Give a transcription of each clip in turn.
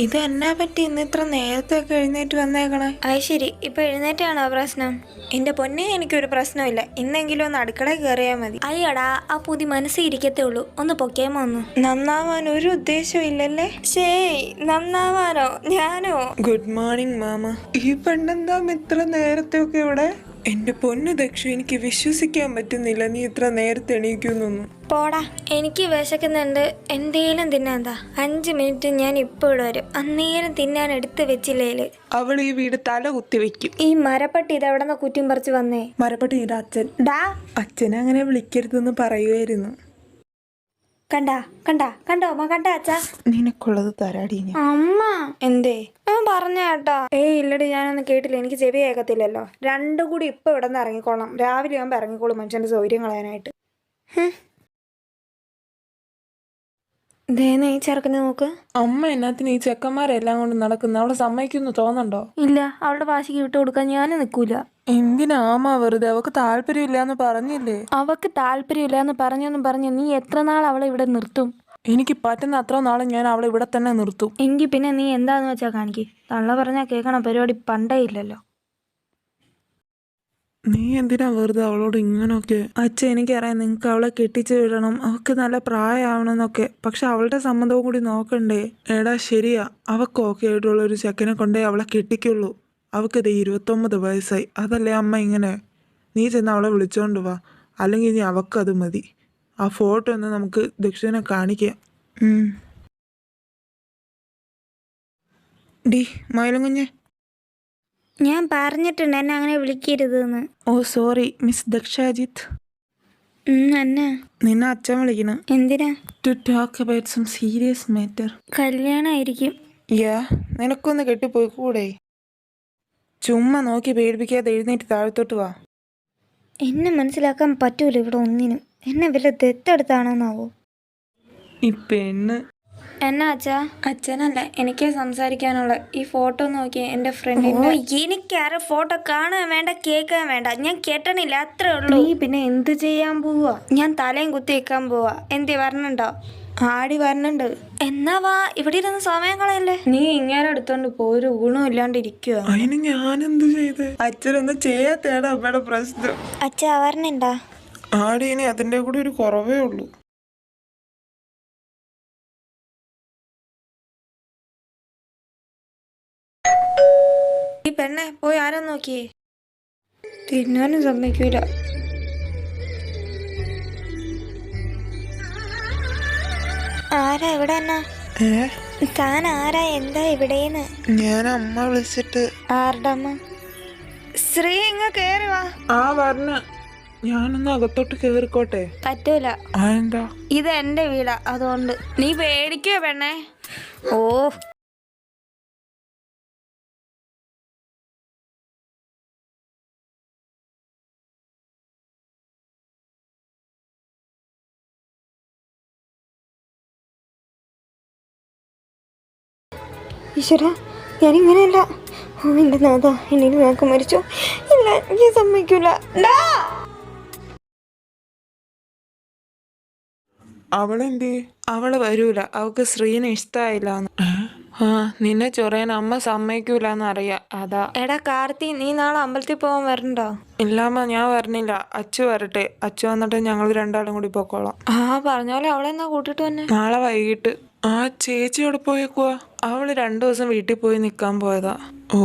ഇത് എന്നാ പറ്റി ഇന്ന് ഇത്ര നേരത്തെ ഒക്കെ എഴുന്നേറ്റ് വന്നേക്കണേ? അത് ശരി, ഇപ്പൊ എഴുന്നേറ്റാണോ പ്രശ്നം? എന്റെ പൊന്നെ, എനിക്കൊരു പ്രശ്നമില്ല. ഇന്നെങ്കിലും ഒന്ന് അടുക്കളയിൽ കയറിയാൽ മതി. അയ്യടാ, ആ പുതി മനസ്സിൽ ഇരിക്കത്തേ ഉള്ളൂ. ഒന്ന് പൊക്കേമോ ഒന്ന്. നന്നാവാൻ ഒരു ഉദ്ദേശവും ഇല്ലല്ലേ? നന്നാവാനോ? ഞാനോ? Good morning mama. ഈ പെണ്ണെന്താ ഇത്ര നേരത്തെ ഒക്കെ ഇവിടെ? എന്റെ പൊന്നു ദക്ഷു, എനിക്ക് വിശ്വസിക്കാൻ പറ്റുന്നില്ല നീ ഇത്ര നേരത്തെ എണീക്കുന്നൊന്നും. പോടാ, എനിക്ക് വിശക്കുന്നുണ്ട്. എന്തേലും തിന്നാന്താ. 5 മിനിറ്റ് ഞാൻ ഇപ്പൊ ഇവിടെ വരും. അന്നേരം തിന്നാൻ എടുത്ത് വെച്ചില്ലേല് അവൾ ഈ വീട് തല കുത്തി വെക്കും. ഈ മരപ്പട്ടി ഇതെവിടെന്ന കുറ്റിയും പറിച്ച് വന്നേ? മരപ്പട്ടി നിന്റെ അച്ഛൻ. ഡാ, അച്ഛനെ അങ്ങനെ വിളിക്കരുതെന്ന് പറയുമായിരുന്നു. കണ്ടോ അമ്മ? കണ്ട അച്ഛാ? നിനക്കുള്ളത് തരാടി ഞാൻ. അമ്മ എന്തേ? പറഞ്ഞ കേട്ടോ. ഇല്ലടി, ഞാനൊന്നും കേട്ടില്ല. എനിക്ക് ചെവി കേൾക്കത്തില്ലല്ലോ. രണ്ടും കൂടി ഇപ്പൊ ഇവിടെ നിന്ന് ഇറങ്ങിക്കോളാം. രാവിലെ ആകുമ്പോ ഇറങ്ങിക്കോളും മനുഷ്യന്റെ സൗകര്യം കളയാനായിട്ട്. ദേനെ ഈ ചെറുക്കനെ നോക്ക്. അമ്മ എന്നാത്തിന് ഈ ചെക്കന്മാരെല്ലാം കൊണ്ട് നടക്കുന്ന? അവളെ സമ്മതിക്കുന്നു തോന്നണ്ടോ? ഇല്ല, അവളുടെ വാശിക്ക് വിട്ടു കൊടുക്കാൻ ഞാൻ നിൽക്കൂല. എന്തിനാമാ വെറുതെ? അവക്ക് താല്പര്യമില്ലാന്ന് പറഞ്ഞില്ലേ? അവക്ക് താല്പര്യമില്ലാന്ന് പറഞ്ഞെന്നും നീ എത്ര നാൾ അവളെ ഇവിടെ നിർത്തും? എനിക്ക് പറ്റുന്ന അത്ര നാളും ഞാൻ അവളെ ഇവിടെ തന്നെ നിർത്തും. എങ്കിൽ പിന്നെ നീ എന്താന്ന് വെച്ചാ കാണിക്ക്. തള്ള പറഞ്ഞാൽ കേൾക്കണ പരിപാടി പണ്ടേ ഇല്ലല്ലോ. നീ എന്തിനാ വെറുതെ അവളോട് ഇങ്ങനൊക്കെ? അച്ഛൻ എനിക്കറിയാം നിങ്ങൾക്ക് അവളെ കെട്ടിച്ചു വിടണം, അവൾക്ക് നല്ല പ്രായമാവണമെന്നൊക്കെ. പക്ഷെ അവളുടെ സമ്മതവും കൂടി നോക്കണ്ടേ? എടാ ശരിയാ, അവൾക്ക് ഓക്കെ ആയിട്ടുള്ള ഒരു ചെക്കനെ കൊണ്ടേ അവളെ കെട്ടിക്കുള്ളൂ. അവൾക്കിത് 29 വയസ്സായി. അതല്ലേ അമ്മ ഇങ്ങനെ? നീ ചെന്ന് അവളെ വിളിച്ചോണ്ട് വാ, അല്ലെങ്കിൽ ഇനി അവൾക്കത് മതി. ആ ഫോട്ടോ ഒന്ന് നമുക്ക് ദക്ഷിണെ കാണിക്കാം. ഡി മയിലങ്കുഞ്ഞ്, ഞാൻ പറഞ്ഞിട്ടുണ്ട് എന്നെ അങ്ങനെ വിളിക്കരുതെന്ന്. ഓ സോറി മിസ് ദക്ഷാജിത്ത്. എന്നാ? നിന്നെ അച്ഛൻ വിളിക്കണം. എന്തിനാ? To talk about some serious matter. കല്യാണമായിരിക്കും. നിനക്കൊന്ന് കെട്ടിപ്പോയി കൂടെ? ചുമ്മാ നോക്കി പേടിപ്പിക്കാതെ എഴുന്നേറ്റ് താഴത്തോട്ട് വാ. എന്നെ മനസ്സിലാക്കാൻ പറ്റൂല ഇവിടെ ഒന്നിനും. എന്നെ വല്ല ദത്തെടുത്താണോന്നാവോ? ഈ പെണ്ണ്. എന്നാ അച്ഛാ? അച്ഛനല്ല, എനിക്കേ സംസാരിക്കാനുള്ള. ഈ ഫോട്ടോ നോക്കിയേ, എൻ്റെ ഫ്രണ്ടിന്റെ. എനിക്കാരെ ഫോട്ടോ കാണാൻ വേണ്ട, കേൾക്കാൻ വേണ്ട. ഞാൻ കേട്ടണില്ല, അത്രേ ഉള്ളൂ. നീ പിന്നെ എന്ത് ചെയ്യാൻ പോവാ? ഞാൻ തലയും കുത്തി വെക്കാൻ പോവാ. എന്തേ വരണുണ്ടോ? ആടി വരണുണ്ട്. എന്നാ വാ, ഇവിടെ ഇരുന്ന് സമയം കളയല്ലേ. നീ ഇങ്ങനെ എടുത്തോണ്ട് ഒരു ഗുണം ഇല്ലാണ്ടിരിക്കുക. അതിന് ഞാനെന്ത് ചെയ്ത്? അച്ഛനൊന്നും ചെയ്യാത്തേടാ അമ്മയുടെ പ്രശ്നം. അച്ഛാ വരണുണ്ടാ? ആടി, ഇനി അതിന്റെ കൂടെ ഒരു കുറവേ ഉള്ളൂ. ഈ പെണ്ണെ പോയി ആരാ നോക്കിയേ? തിന്നാനും സമ്മതിക്കൂല. ആരാ ഇവിടെ? എന്നാ താൻ ആരാ? എന്താ ഇവിടെന്ന്? ഞാൻ അമ്മ വിളിച്ചിട്ട്. ആരുടെ അമ്മ? ശ്രീ ഇങ്ങ കേറി വാ. ആ വരണ. ഞാനൊന്ന് അകത്തോട്ട് കേറിക്കോട്ടെ? പറ്റൂല. എന്താ? ഇത് എന്റെ വീടാ, അതുകൊണ്ട്. നീ പേടിക്കോ പെണ്ണെ? ഓ ഈശ്വര, ഞാനിങ്ങനെയല്ല. എന്റെ നാഥ, ഇനി നിനക്ക് മരിച്ചോ? ഇല്ല, ഞാൻ സമ്മതിക്കൂല. അവളെന്തേ? അവള് വരൂല, അവക്ക് ശ്രീനെ ഇഷ്ടായില്ലാന്ന്. നിന്നെ ചൊറയാൻ അമ്മ സമ്മതിക്കൂലെന്ന് അറിയാം, അതാ. എടാ കാർത്തി, നീ നാളെ അമ്പലത്തിൽ പോകാൻ വരണ്ടോ? ഇല്ലാമ്മ, ഞാൻ വരണില്ല. അച്ചു വരട്ടെ. അച്ചു വന്നിട്ട് ഞങ്ങൾ രണ്ടാളും കൂടി പോക്കോളാം. പറഞ്ഞോലെ അവളെന്നാ കൂട്ടിട്ട് വന്നെ? നാളെ വൈകിട്ട്. ആ ചേച്ചി എവിടെ പോയേക്കുവാ? അവള് 2 ദിവസം വീട്ടിൽ പോയി നിക്കാൻ പോയതാ. ഓ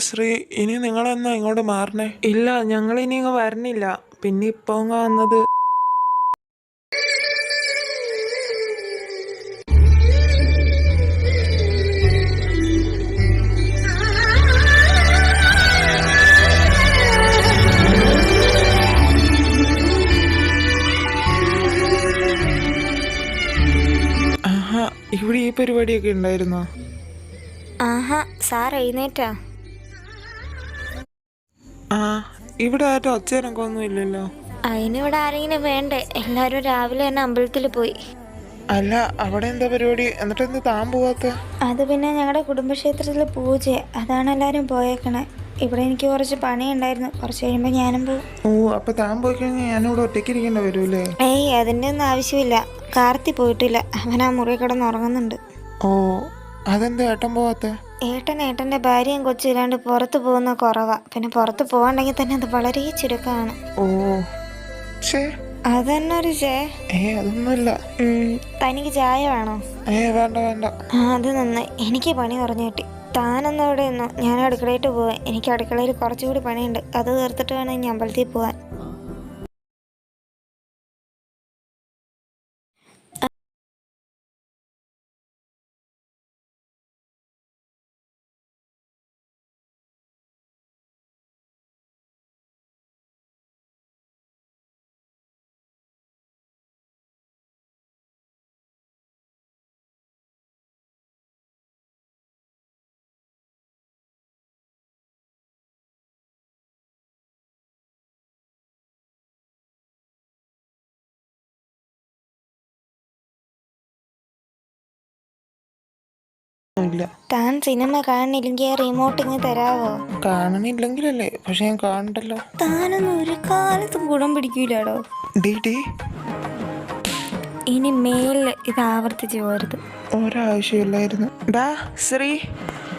ശ്രീ, ഇനി നിങ്ങളെന്നാ ഇങ്ങോട്ട് മാറണേ? ഇല്ല, ഞങ്ങൾ ഇനി ഇങ്ങ് വരണില്ല. പിന്നെ ഇപ്പൊ വന്നത്. ഇവിടെ ഈ പരിപാടിയൊക്കെ ഉണ്ടായിരുന്നോ? സാർ എഴുന്നേറ്റാ? ഇവിടെ ആരും ഒച്ചനൊക്കെ ഒന്നും ഇല്ലല്ലോ. അതിനിവിടെ ആരെങ്കിലും വേണ്ടേ? എല്ലാരും രാവിലെ തന്നെ അമ്പലത്തിൽ പോയി. അല്ല, അവിടെ എന്താ പരിപാടി? എന്നിട്ട് എന്താ താൻ പോവാത്ത? അത് പിന്നെ ഞങ്ങളുടെ കുടുംബക്ഷേത്രത്തിലെ പൂജ, അതാണ് എല്ലാരും പോയേക്കണേ. ഇവിടെ എനിക്ക് കുറച്ച് പണിയുണ്ടായിരുന്നു. കുറച്ച് കഴിയുമ്പോൾ ഞാനും പോവും. ഓ, അപ്പൊ താൻ പോയി കഴിഞ്ഞാൽ ഞാനിവിടെ ഒറ്റയ്ക്ക് ഇരിക്കേണ്ട വരൂലേ? ഏയ് അതിൻ്റെ ഒന്നും ആവശ്യമില്ല. കാർത്തി പോയിട്ടില്ല, അവൻ ആ മുറി കിടന്ന് ഉറങ്ങുന്നുണ്ട്. ഓ, അതെന്താ ഏട്ടൻ പോവാത്തെ? ഏട്ടൻ്റെ ഭാര്യയും കൊച്ചും ഇല്ലാണ്ട് പുറത്ത് പോകുന്ന കുറവാ. പിന്നെ പുറത്ത് പോകണ്ടെങ്കിൽ തന്നെ അത് വളരെ ചുരുക്കമാണ്. ഓ, ഛേ, അതന്നെ ഒരു അതൊന്നുമില്ല. തനിക്ക് ചായ വേണോ? വേണ്ട വേണ്ട. അത് നന്നായി, എനിക്ക് പണി കുറഞ്ഞു കിട്ടി. താനൊന്നും അവിടെ നിന്നോ, ഞാൻ അടുക്കളയിട്ട് പോവാൻ. എനിക്ക് അടുക്കളയിൽ കുറച്ചുകൂടി പണിയുണ്ട്. അത് തീർത്തിട്ട് വേണം ഇനി അമ്പലത്തിൽ പോവാൻ. ഇല്ല, താൻ സിനിമ കാണുന്നില്ലെങ്കിൽ റിമോട്ട് ഇങ്ങ് തരാവോ? കാണണില്ലെങ്കിലല്ലേ, പക്ഷെ ഞാൻ കാണണ്ടല്ലോ. താനൊന്നും ഒരു കാലത്തും ഗുണം പിടിക്കൂലാടോ. ഡി ഇനി മേലിൽ ഇത് ആവർത്തിച്ച് പോരുത്. ഒരാവശ്യമില്ലായിരുന്നു. ഡാ ശ്രീ,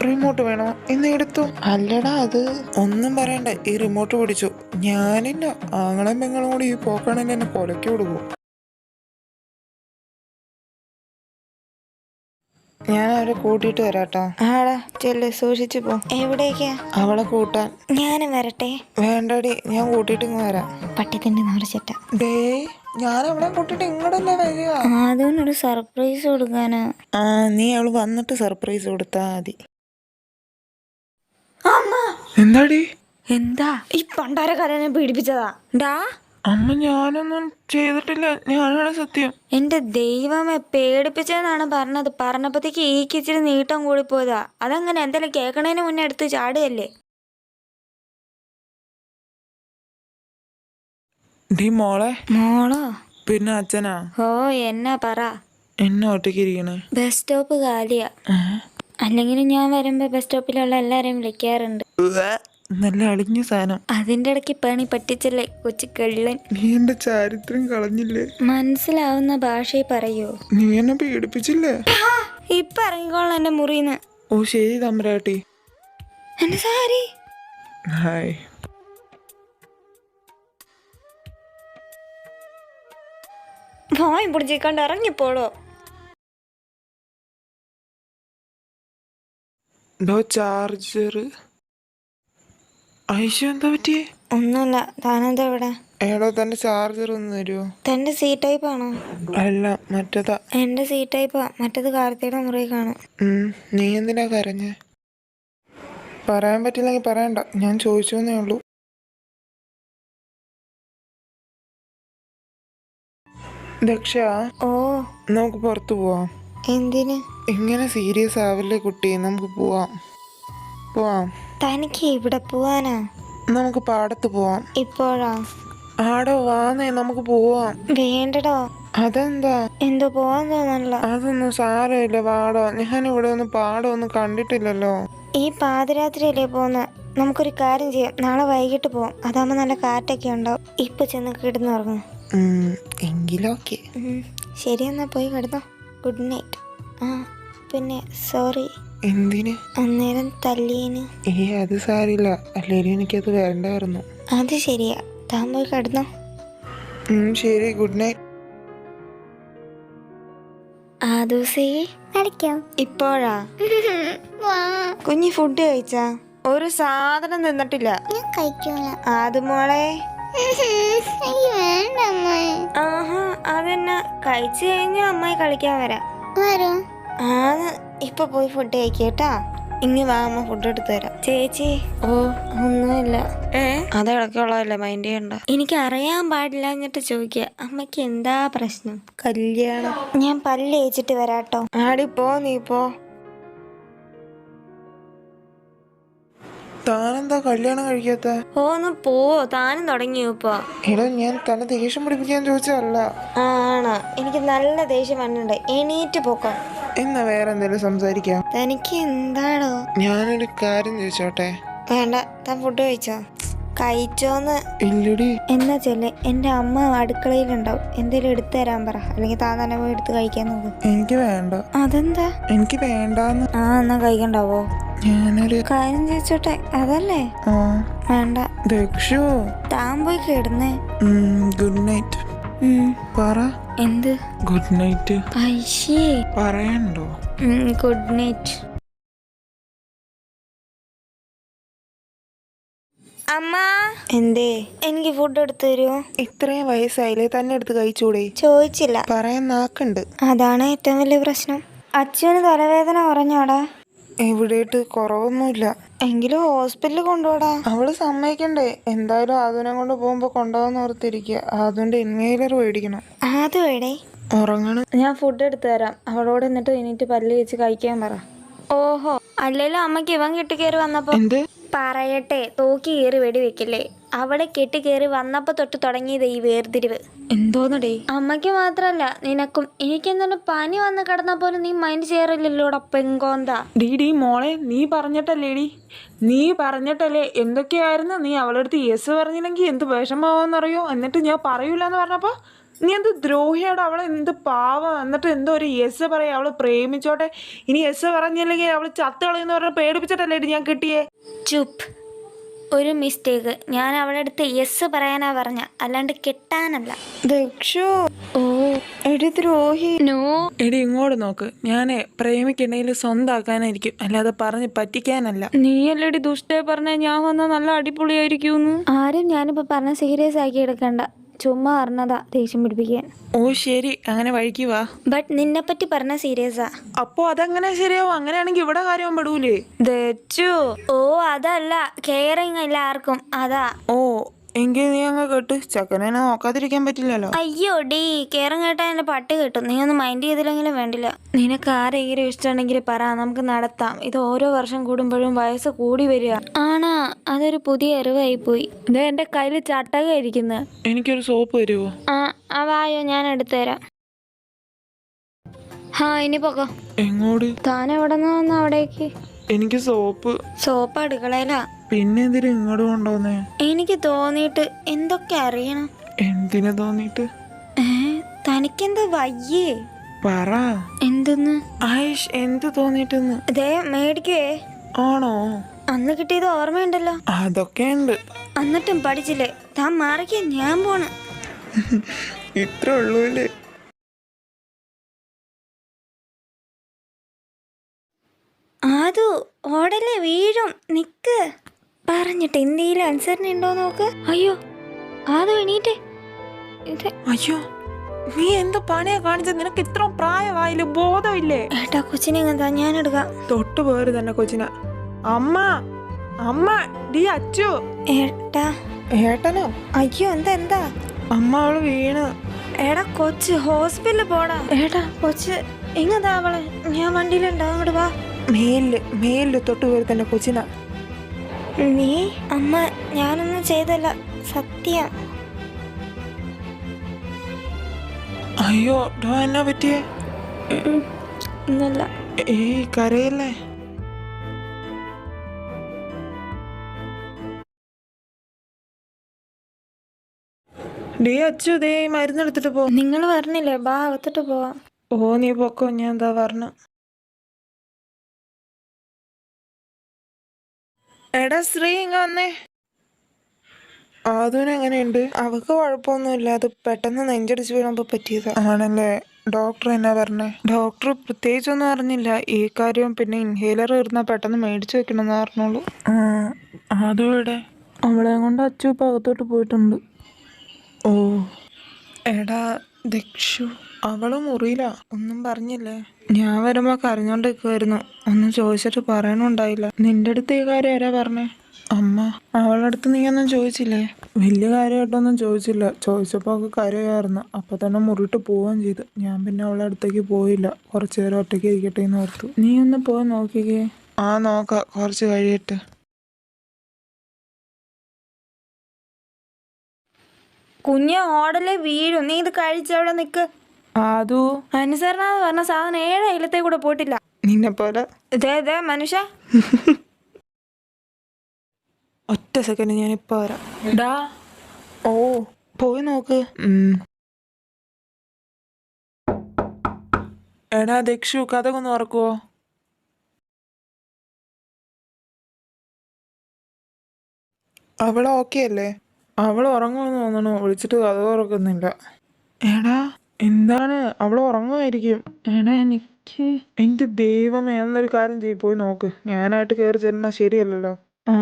റിമോട്ട് വേണോ? ഇന്ന് എടുത്തു. അല്ലടാ, അത് ഒന്നും പറയണ്ട, ഈ റിമോട്ട് പിടിച്ചു. ഞാനില്ല, ആങ്ങളും പെങ്ങളും കൂടി ഈ പോക്കാണെങ്കിൽ എന്നെ കൊലക്കി കൊടുക്കും. ഞാൻ അവരെ കൂട്ടിയിട്ട് വരാട്ടോ. ആടാ ചെല്ല്, സൂക്ഷിച്ചു പോ. എവിടേക്കാ? അവളെ കൂട്ടാൻ. ഞാനും വരട്ടെ? വേണ്ടടി, ഞാൻ കൂട്ടിയിട്ട് ഇങ്ങ് വരാം. പട്ടിത്തന്നെ നിറച്ചിട്ട. ഡേ, ഞാൻ അവളെ കൂട്ടിയിട്ട് ഇങ്ങോട്ടല്ലേ വരിക. അതിനൊരു സർപ്രൈസ് കൊടുക്കാനാ. നീ അവള് വന്നിട്ട് സർപ്രൈസ് കൊടുത്താ മതി. എന്താടി? എന്താ ഈ പണ്ടാര കരനെ പീഡിപ്പിച്ചതാ? ഡാ അമ്മ, ഞാനൊന്നും ചെയ്തിട്ടില്ല, ഞാനാണ് സത്യം. എന്റെ ദൈവമേ, പേടിപ്പിച്ചതെന്നാണ് പറഞ്ഞത്. പറഞ്ഞപ്പോഴത്തേക്ക് ഈ ഇച്ചിരി നീട്ടം കൂടി പോയതാ. അതങ്ങനെ എന്തെങ്കിലും കേൾക്കണേന് മുന്നേ എടുത്ത് ചാടുകയല്ലേ? ഡി മോളെ. മോളോ? പിന്നെ അച്ഛനാ? ഓ, എന്നാ പറ. എന്നെ ഒറ്റയ്ക്ക് ഇരിക്കണേ. ബസ് സ്റ്റോപ്പ് കാലിയാ. അല്ലെങ്കിൽ ഞാൻ വരുമ്പോ ബസ് സ്റ്റോപ്പിലുള്ള എല്ലാരെയും വിളിക്കാറുണ്ട്. നല്ല അളിഞ്ഞ സാധനം. അതിന്റെ ഇടയ്ക്ക് പണി പറ്റിച്ചല്ലേ കൊച്ചു കള്ളൻ. നീ എന്റെ ചാരിത്രം കളഞ്ഞില്ലേ? മനസ്സിലാവുന്ന ഭാഷയിൽ പറയൂ. നീ എന്നെ പീഡിപ്പിച്ചില്ലേ? ഇപ്പൊ ഇറങ്ങിക്കോളാം എന്റെ മുറിന്ന്. ഓ ശരി തമ്പുരാട്ടി. എന്റെ സാരി. ഹായ്. വായി പിടിച്ചിക്കൊണ്ട് ഇറങ്ങിപ്പോളോ. ചാർജർ. ഐശു, എന്താ പറ്റിയേ? ഒന്നുമില്ല. താനെന്താ ഇവിടെ? ഏടോ, തന്റെ ചാർജർ ഒന്ന് തരുമോ? തന്റെ സി ടൈപ്പ് ആണോ? അല്ല, മറ്റേതാ. എന്റെ സി ടൈപ്പാ. മറ്റേത് കാർത്തിയുടെ മുറി കാണും. നീ എന്തിനാ കരഞ്ഞേ? പറയാൻ പറ്റില്ലെങ്കിൽ പറയണ്ട, ഞാൻ ചോദിച്ചോന്നേ ഉള്ളൂ. ദക്ഷ, ഓ, നമുക്ക് പുറത്തു പോവാം. എന്തിന്? ഇങ്ങനെ സീരിയസ് ആവില്ലേ കുട്ടി, നമുക്ക് പോവാം. തനിക്ക് ഇവിടെ പോവാനാ? നമുക്ക് പാടത്ത് പോവാം. ഇപ്പോഴാ? ആടോ വാന്നേ, നമുക്ക് പോവാം. വേണ്ടടോ. അതെന്താ? എന്തോ പോവാൻ തോന്നല്ല. അതൊന്നും സാരമില്ല, വാടോ. ഞാൻ ഇവിടെ ഒന്നും പാടമൊന്നും കണ്ടിട്ടില്ലല്ലോ. ഈ പാതിരാത്രിയല്ലേ പോന്ന്? നമുക്കൊരു കാര്യം ചെയ്യാം, നാളെ വൈകിട്ട് പോവാം. അതാകുമ്പോ നല്ല കാറ്റൊക്കെ ഉണ്ടാവും. ഇപ്പൊ ചെന്ന് കിടന്നുറങ്ങും. എങ്കിലൊക്കെ ശരി, എന്നാ പോയി കിടന്നോ. Good night. പിന്നെ സോറി. എന്തിന്? അന്നേരം തല്ലിയന്. അത് സാരില്ല, അല്ലേലും എനിക്കത് വേണ്ടായിരുന്നു. അത് ശരിയാ, താൻ പോയി കിടന്നോ. ശരി, ഗുഡ് നൈറ്റ്. ഇപ്പോഴാ? കുഞ്ഞി ഫുഡ് കഴിച്ചാ? ഒരു സാധനം തിന്നിട്ടില്ല. ഞാൻ കഴിക്കൂല. അത് മോളെ. വേണ്ട അമ്മായി. ആഹാ, അതെന്നാ? കഴിച്ചു കഴിഞ്ഞാ അമ്മായി കളിക്കാൻ വരാം. വരൂ. ഇപ്പൊ പോയി ഫുഡ് കഴിക്കേട്ടാ. ഇങ്ങ് വാ, അമ്മ ഫുഡ് എടുത്തു തരാം. ചേച്ചി. ഓ, ഒന്നുമില്ല. അത് ഇടയ്ക്കുള്ളതല്ലേ, മൈൻഡ് ചെയ്യണ്ട. എനിക്ക് അറിയാൻ പാടില്ല എന്നിട്ട് ചോദിക്കുക. അമ്മയ്ക്ക് എന്താ പ്രശ്നം? കല്യാണം. ഞാൻ പല്ല് തേച്ചിട്ട് വരാട്ടോ. ആടി പോ, നീ പോ. താനെന്താ കല്യാണം കഴിക്കാത്ത? ഒന്ന് പോവോ, താനും തുടങ്ങിയോ ഇപ്പൊ? എടോ, ഞാൻ തന്നെ ദേഷ്യം പിടിപ്പിക്കാൻ ചോദിച്ചതല്ല. ആണോ? എനിക്ക് നല്ല ദേഷ്യം വന്നിട്ടുണ്ട്. എണീറ്റ് പോക്കോ. എന്നാ വേറെ എന്തെങ്കിലും സംസാരിക്കാം. തനിക്ക് എന്താണോ? ഞാനൊരു കാര്യം ചോദിച്ചോട്ടെ? വേണ്ട, താൻ ഫുഡ് കഴിച്ചോ? കഴിച്ചോന്ന്. ഇല്ലടി. എന്നാ ചെല്ലേ, എന്റെ അമ്മ അടുക്കളയിലുണ്ടാവും, എന്തേലും എടുത്തു തരാൻ പറ, അല്ലെങ്കിൽ താൻ തന്നെ പോയി എടുത്ത് കഴിക്കാൻ നോക്കും. എനിക്ക് വേണ്ട. അതെന്താ? എനിക്ക് വേണ്ടാന്ന്. ആ, എന്നാ കഴിക്കണ്ടാവോ? ഞാനൊരു കാര്യം ചോദിച്ചോട്ടെ, അതല്ലേ? വേണ്ട. ദക്ഷു, താൻ പോയി കിടന്നേ. Good night. പറ. എന്ത് ഗുഡ് നൈറ്റ്? ഐശേ, പറയണ്ടോ? Good night. അമ്മ. എന്തേ? എനിക്ക് ഫുഡ് എടുത്തു തരുമോ? ഇത്രയും വയസ്സായില്ലേ, തന്നെ എടുത്ത് കഴിച്ചൂടെ? ചോദിച്ചില്ല. പറയാൻ നാക്കുണ്ട്. അതാണ് ഏറ്റവും വലിയ പ്രശ്നം. അച്ഛന് തലവേദന കുറഞ്ഞോടാ? എവിടെയിട്ട് കുറവൊന്നുമില്ല. എങ്കിലും ഹോസ്പിറ്റലിൽ കൊണ്ടുപോടാ. അവള് സമ്മതിക്കണ്ടേ? എന്തായാലും ആദുനെ കൊണ്ട് പോകുമ്പോ കൊണ്ടുപോകാന്ന് ഓർത്തിരിക്കുക. അതുകൊണ്ട് ഇൻഹേലർ മേടിക്കണം. അത് വേടേ. ഉറങ്ങണം. ഞാൻ ഫുഡ് എടുത്തു തരാം. അവളോട് എന്നിട്ട് എണീറ്റ് പല്ല് വെച്ച് കഴിക്കാൻ പറ. ഓഹോ, അല്ലല്ലോ അമ്മക്ക് ഇവൻ കെട്ടിക്കേറി വന്നപ്പോ. എന്ത് പറയട്ടെ, തോക്കി കയറി വെടി വെക്കില്ലേ? അവിടെ കെട്ടിക്കേറി വന്നപ്പോ തൊട്ട് തുടങ്ങിയത് ഈ വേർതിരിവ്. എന്തോന്നടേ? അമ്മയ്ക്ക് മാത്രല്ല നിനക്കും. എനിക്കെന്താണ് പനി വന്ന് കിടന്ന പോലും നീ മൈൻഡ് ചെയ്യാറില്ലല്ലോടാ പെങ്കോന്താ. ഡീ മോളെ, നീ പറഞ്ഞിട്ടല്ലേടി? നീ പറഞ്ഞിട്ടല്ലേ എന്തൊക്കെയായിരുന്നു? നീ അവളടുത്ത് യെസ് പറഞ്ഞില്ലെങ്കിൽ എന്ത് വിഷമാവെന്നറിയോ? എന്നിട്ട് ഞാൻ പറയൂലെന്ന് പറഞ്ഞപ്പോ നീ എന്ത് ദ്രോഹിയോട്. അവളെ എന്ത് പാവം. എന്നിട്ട് എന്തോ ഒരു യെസ് പറയാ. അവള് പ്രേമിച്ചോട്ടെ, ഇനി യെസ് പറഞ്ഞില്ലെങ്കിൽ അവള് ചത്ത് കളയെന്ന് പറഞ്ഞ പേടിപ്പിച്ചിട്ടല്ലേ ഞാൻ കിട്ടിയേ? ചുപ്പ്. ഒരു മിസ്റ്റേക്ക്. ഞാൻ അവളുടെ അടുത്ത് യെസ് പറയാനാ പറഞ്ഞ, അല്ലാണ്ട് കെട്ടാനല്ല. ദക്ഷു. ഓ എടി ദ്രോഹി. നോ. എടി ഇങ്ങോട്ട് നോക്ക്. ഞാനേ പ്രേമിക്കണ്ടെങ്കിൽ സ്വന്തമാക്കാനായിരിക്കും, അല്ലാതെ പറഞ്ഞ് പറ്റിക്കാനല്ല. നീയല്ലടി ദുഷ്ടേ പറഞ്ഞ ഞാൻ വന്നാ നല്ല അടിപൊളിയായിരിക്കും. ആരും ഞാനിപ്പോ പറഞ്ഞ സീരിയസ് ആക്കി എടുക്കണ്ട. ചുമ്മാ പറഞ്ഞതാ ദേഷ്യം പിടിപ്പിക്കാൻ. ഓ ശരി, അങ്ങനെ വഴിക്ക് വാ. ബട്ട് നിന്നെ പറ്റി പറഞ്ഞ സീരിയസാ. അപ്പോ അതങ്ങനെ ശരിയാവും? അങ്ങനെയാണെങ്കിൽ ഇവിടെ കാര്യം പെടൂലേ? ഓ അതല്ല, കെയറിങ് ഇല്ല ആർക്കും, അതാ. ഓ എങ്കിൽ നീ അങ്ങ് കേട്ട്. ചക്കനെ നോക്കാതിരിക്കാൻ പറ്റില്ലല്ലോ. അയ്യോ ഡീ, കെയറിങ് കേട്ടാ എന്റെ പട്ടി കിട്ടും. നീ ഒന്ന് മൈൻഡ് ചെയ്തില്ലെങ്കിലും വേണ്ടില്ല. നിനക്ക് ആരെങ്കിലും ഇഷ്ടമുണ്ടെങ്കിൽ പറ, നമുക്ക് നടത്താം. ഇത് ഓരോ വർഷം കൂടുമ്പോഴും വയസ്സ് കൂടി വരിക. ആണാ? അതൊരു പുതിയ അറിവായി പോയി. ഇതേ എന്റെ കയ്യിൽ ചട്ടക ഇരിക്കുന്നത്. എനിക്കൊരു സോപ്പ് തരുമോ? അതായോ, ഞാൻ എടുത്തുതരാം. ഇനി പോക്കോ. എങ്ങോട്ട്? താൻ എവിടെ നിന്ന് വന്ന അവിടേക്ക്? എനിക്ക് സോപ്പ് അടുക്കളയിലാ. പിന്നെ എന്തിനാ ഇങ്ങോട്ട് കൊണ്ടുവന്നേ? എനിക്ക് തോന്നിയിട്ട് എന്തൊക്കെ അറിയണം. എന്തിനാ തോന്നിട്ട്? തനിക്കെന്താ വയ്യേ? പറ. എന്തെന്ന്? ആയിഷ്, എന്ത് തോന്നിട്ടെന്ന്? ഇതേ മേടിക്കേ. ആണോ? അന്ന് കിട്ടിയത് ഓർമ്മയുണ്ടല്ലോ. അതൊക്കെ ഉണ്ട്. എന്നിട്ടും പഠിച്ചില്ലേ? താൻ മാറിക്കേ, ഞാൻ പോണ്. ഇത്ര ഉള്ളൂല്ലേ? അത് ഓടല്ലേ, വീഴും. നിക്ക്. പറഞ്ഞിട്ട് എന്തെങ്കിലും അനുസരണ ഉണ്ടോ നോക്ക്. അയ്യോ, അത് എണീറ്റേ. അയ്യോ, നീ എന്ത് പണിയാ കാണിച്ചത്? നിനക്ക് ഇത്ര പ്രായമായില്ല, ബോധമില്ലേ? ഏട്ടാ, കൊച്ചിനെ എന്താ ഞാൻ എടുക്കാം. തൊട്ടു പോര് തന്നെ കൊച്ചിനെ. അമ്മ, അമ്മ, ഡീ അച്ചു. ഏട്ടാ. ഏട്ടനോ? അയ്യോ, എന്താ? അമ്മ, അവള് വീണ്. എടാ കൊച്ച്, ഹോസ്പിറ്റലിൽ പോടാ. ഏട്ടാ കൊച്ച് എങ്ങതാ അവള്? ഞാൻ വണ്ടിയിലുണ്ടാവും, അങ്ങോട്ട് വാ. മേലില് തൊട്ടു പോര് തന്നെ കൊച്ചിന. നീ? അമ്മ, ഞാനൊന്നും ചെയ്തല്ല, സത്യം. അയ്യോ ഡോ, എന്നാ പറ്റിയേ? ഒന്നല്ല. ഏയ് കരയല്ലേ. ഡേ അച്ചു, ദേ മരുന്നെടുത്തിട്ട് പോ. നിങ്ങൾ പറഞ്ഞില്ലേ ബാ, അകത്തിട്ട് പോവാം. ഓ നീ പൊക്കോ, ഞാൻ എന്താ പറഞ്ഞ. എടാ ശ്രീ, ഇങ്ങ വന്നേ. അതിനെങ്ങനെയുണ്ട്? അവക്ക് കുഴപ്പമൊന്നുമില്ല, അത് പെട്ടെന്ന് നെഞ്ചടിച്ച് വീണപ്പോ പറ്റിയതാ. ആണല്ലേ? ഡോക്ടർ എന്നാ പറഞ്ഞേ? ഡോക്ടർ പ്രത്യേകിച്ചൊന്നും അറിഞ്ഞില്ല. ഈ കാര്യം പിന്നെ ഇൻഹേലർ ഇരുന്നാ പെട്ടെന്ന് മേടിച്ചു വെക്കണമെന്ന് പറഞ്ഞോളൂ. അതും ഇവിടെ അവളെ കൊണ്ട് അച്ചു ഇപ്പൊ അകത്തോട്ട് പോയിട്ടുണ്ട്. ഓ എടാ ദക്ഷു, അവള് മുറിയില്ല. ഒന്നും പറഞ്ഞില്ലേ? ഞാൻ വരുമ്പോ കരഞ്ഞോണ്ടിരിക്കുവായിരുന്നു. ഒന്നും ചോദിച്ചിട്ട് പറയണുണ്ടായില്ല. നിന്റെ അടുത്ത് ഈ കാര്യം ആരാ പറഞ്ഞേ? അമ്മ. അവളുടെ അടുത്ത് നീ ഒന്നും ചോദിച്ചില്ലേ? വലിയ കാര്യമായിട്ടൊന്നും ചോദിച്ചില്ല. ചോദിച്ചപ്പോ അവൾക്ക് കരയായിരുന്നു. അപ്പൊ തന്നെ മുറിയിട്ട് പോവുകയും ചെയ്തു. ഞാൻ പിന്നെ അവളുടെ അടുത്തേക്ക് പോയില്ല. കുറച്ചു നേരം ഒറ്റയ്ക്ക് ഇരിക്കട്ടെ എന്ന് ഓർത്തു. നീ ഒന്ന് പോയി നോക്കിക്കേ. നോക്കാം, കുറച്ച് കഴിയട്ടെ. കുഞ്ഞ് ഓടലേ വീഴും. നീ ഇത് കഴിച്ചവിടെ നിക്ക്. അതു അനുസരണ പറഞ്ഞ സാധനം 7 അയലത്തെ കൂടെ പോയിട്ടില്ല. നിന്നെ പോലെ ഇതേ മനുഷ്യ. ഒറ്റ സെക്കൻഡ്, ഞാൻ ഇപ്പൊ വരാം. ഡാ. ഓ, പോയി നോക്ക്. എടാ ദക്ഷു, കഥകൊന്ന് ഓർക്കുവോ? അവള് ഓക്കെ അല്ലേ? അവൾ ഉറങ്ങുമെന്ന് തോന്നണു. വിളിച്ചിട്ട് കഥ തുറക്കുന്നില്ല. എടാ എന്താണ്? അവൾ ഉറങ്ങുമായിരിക്കും. എടാ എനിക്ക് എന്റെ ദൈവമേ, എന്നൊരു കാര്യം ചെയ്യും, പോയി നോക്ക്. ഞാനായിട്ട് കയറി ചെല്ലാ ശരിയല്ലല്ലോ. ആ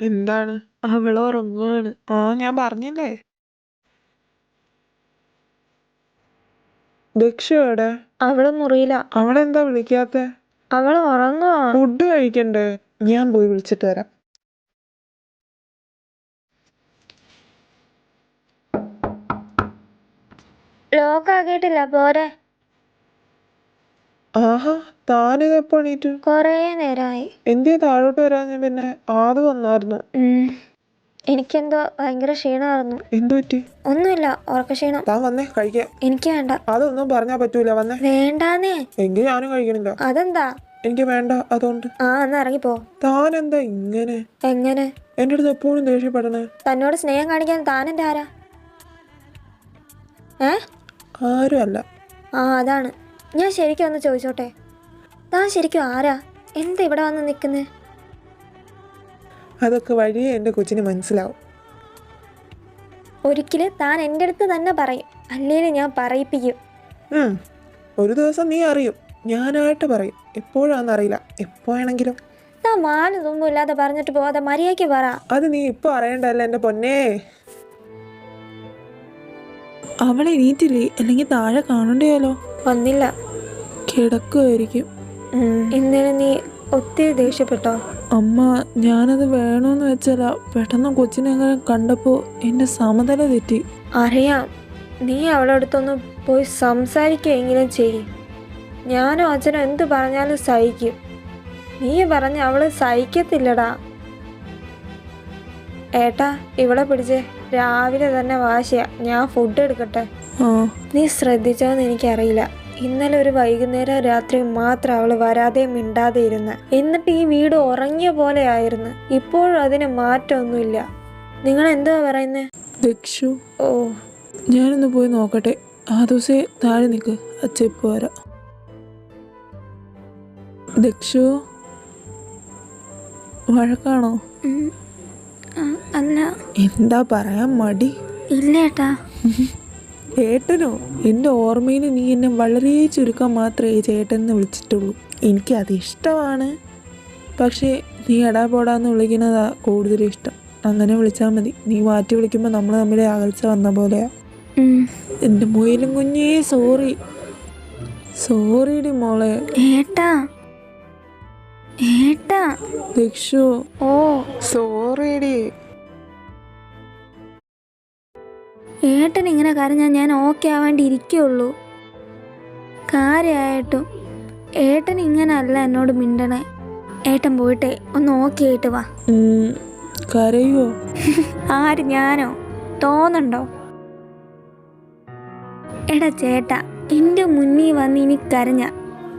എന്താണ്? അവള് ഉറങ്ങുവാണ്. ആ, ഞാൻ പറഞ്ഞില്ലേ. ദക്ഷു എവിടെ? അവള് മുറിയില്ല. അവളെന്താ വിളിക്കാത്തെ? അവള് ഉറങ്ങുവാ. ഫുഡ് കഴിക്കണ്ടേ? ഞാൻ പോയി വിളിച്ചിട്ട് വരാം. ലോക്കാക്കിയിട്ടില്ല, പോരെ. ആഹാ, താനിത് എപ്പോ എണീറ്റു? കൊറേ നേരമായി. എന്തിയാ താഴോട്ട് വരാഞ്ഞ? പിന്നെ ആദ്യം വന്നായിരുന്നു. എനിക്കെന്തോ ഭയങ്കര ക്ഷീണമായിരുന്നു. എന്തു പറ്റി? ഒന്നുമില്ല, ഉറക്ക ക്ഷീണം. താൻ വന്നേ, കഴിക്കാം. എനിക്ക് വേണ്ട. അതൊന്നും പറഞ്ഞാ പറ്റൂല. വന്നേ. വേണ്ടാന്നേ. എങ്കിൽ ഞാനും കഴിക്കണില്ല. അതെന്താ? എനിക്ക് വേണ്ട, അതുകൊണ്ട്. എന്നാ ഇറങ്ങിപ്പോ. താൻ എന്താ ഇങ്ങനെ? എങ്ങനെ? എന്റെ അടുത്ത് എപ്പോഴും ദേഷ്യപ്പെടണേ. തന്നോട് സ്നേഹം കാണിക്കാൻ താനെന്റെ ആരാ? ആരും അല്ല. അതാണ്. ഞാൻ ശരിക്കും ഒന്ന് ചോദിച്ചോട്ടെ, താൻ ശരിക്കും ആരാ? എന്താ ഇവിടെ വന്ന് നിൽക്കുന്നേ? അതൊക്കെ വഴിയേ എന്റെ കൊച്ചിന് മനസ്സിലാവും. ഒരിക്കലും താൻ എൻ്റെ അടുത്ത് തന്നെ പറയും, അല്ലേലും ഞാൻ പറയിപ്പിക്കും. ഒരു ദിവസം നീ അറിയും. ഞാനായിട്ട് പറയും. എപ്പോഴാന്നറിയില്ല, എപ്പോഴാണെങ്കിലും. താൻ മാനും തുമ്പും ഇല്ലാതെ പറഞ്ഞിട്ട് പോവാതെ മര്യാദയ്ക്ക് പറ. അത് നീ ഇപ്പൊ അറിയണ്ടല്ലോ എന്റെ പൊന്നേ. അവളെ എണീറ്റില്ലേ? അല്ലെങ്കിൽ താഴെ കാണണ്ടേലോ. വന്നില്ല, കിടക്കുമായിരിക്കും. ഇന്നലെ നീ ഒത്തിരി ദേഷ്യപ്പെട്ടോ? അമ്മ, ഞാനത് വേണമെന്ന് വെച്ചാല. പെട്ടെന്ന് കൊച്ചിനെ അങ്ങനെ കണ്ടപ്പോ എന്റെ സമനില തെറ്റി. അറിയാം, നീ അവളുടെ അടുത്തൊന്ന് പോയി സംസാരിക്കുകയെങ്കിലും ചെയ്യും. ഞാനോ അച്ഛനോ എന്ത് പറഞ്ഞാലും സഹിക്കും. നീ പറഞ്ഞ അവള് സഹിക്കത്തില്ലടാ. ഏട്ടാ, ഇവളെ പിടിച്ച് രാവിലെ തന്നെ വാശിയാ. ഞാൻ ഫുഡ് എടുക്കട്ടെ? നീ ശ്രദ്ധിച്ചോന്ന് എനിക്കറിയില്ല, ഇന്നലെ ഒരു വൈകുന്നേരം രാത്രി മാത്രം അവള് വരാതെ മിണ്ടാതെ ഇരുന്ന്. എന്നിട്ട് ഈ വീട് ഉറങ്ങിയ പോലെ ആയിരുന്നു. ഇപ്പോഴും അതിന് മാറ്റമൊന്നുമില്ല. നിങ്ങൾ എന്താ പറയുന്നേ? ദക്ഷു, ഓ, ഞാനൊന്ന് പോയി നോക്കട്ടെ. ആ ദിവസേ താഴെ നിൽക്ക്, അച്ഛ ഇപ്പൊ വരാം. ദക്ഷു, വഴക്കാണോ? അല്ല. എന്താ പറയാൻ മടി? ഇല്ല ഏട്ടാ. ചേട്ടനോ? എൻ്റെ ഓർമ്മയിൽ നീ എന്നെ വളരെ ചുരുക്കം മാത്രമേ ചേട്ടൻ എന്ന് വിളിച്ചിട്ടുള്ളൂ. എനിക്കത് ഇഷ്ടമാണ്. പക്ഷേ നീ എടാ പോടാന്ന് വിളിക്കുന്നതാ കൂടുതൽ ഇഷ്ടം. അങ്ങനെ വിളിച്ചാൽ മതി. നീ മാറ്റി വിളിക്കുമ്പോൾ നമ്മൾ തമ്മിൽ അകൽച്ച വന്ന പോലെയാ. എൻ്റെ മുയലും കുഞ്ഞേ, സോറി. സോറിടി മോളെ. ഏട്ടാ, ഏട്ടാ. ദക്ഷു, ഓ, സോറിടി. ഏട്ടൻ ഇങ്ങനെ കരഞ്ഞാൽ ഞാൻ ഓക്കെ ആവാണ്ടി ഇരിക്കുള്ളൂ. കാര്യമായിട്ടും ഏട്ടൻ ഇങ്ങനെ അല്ല എന്നോട് മിണ്ടണേ. ഏട്ടൻ പോയിട്ടെ ഒന്ന് ഓക്കെ ആയിട്ട് വാ. കരയോ? ആര്, ഞാനോ? തോന്നുന്നുണ്ടോ? എടാ ചേട്ടാ, എൻ്റെ മുന്നിൽ വന്ന് ഇനി കരഞ്ഞ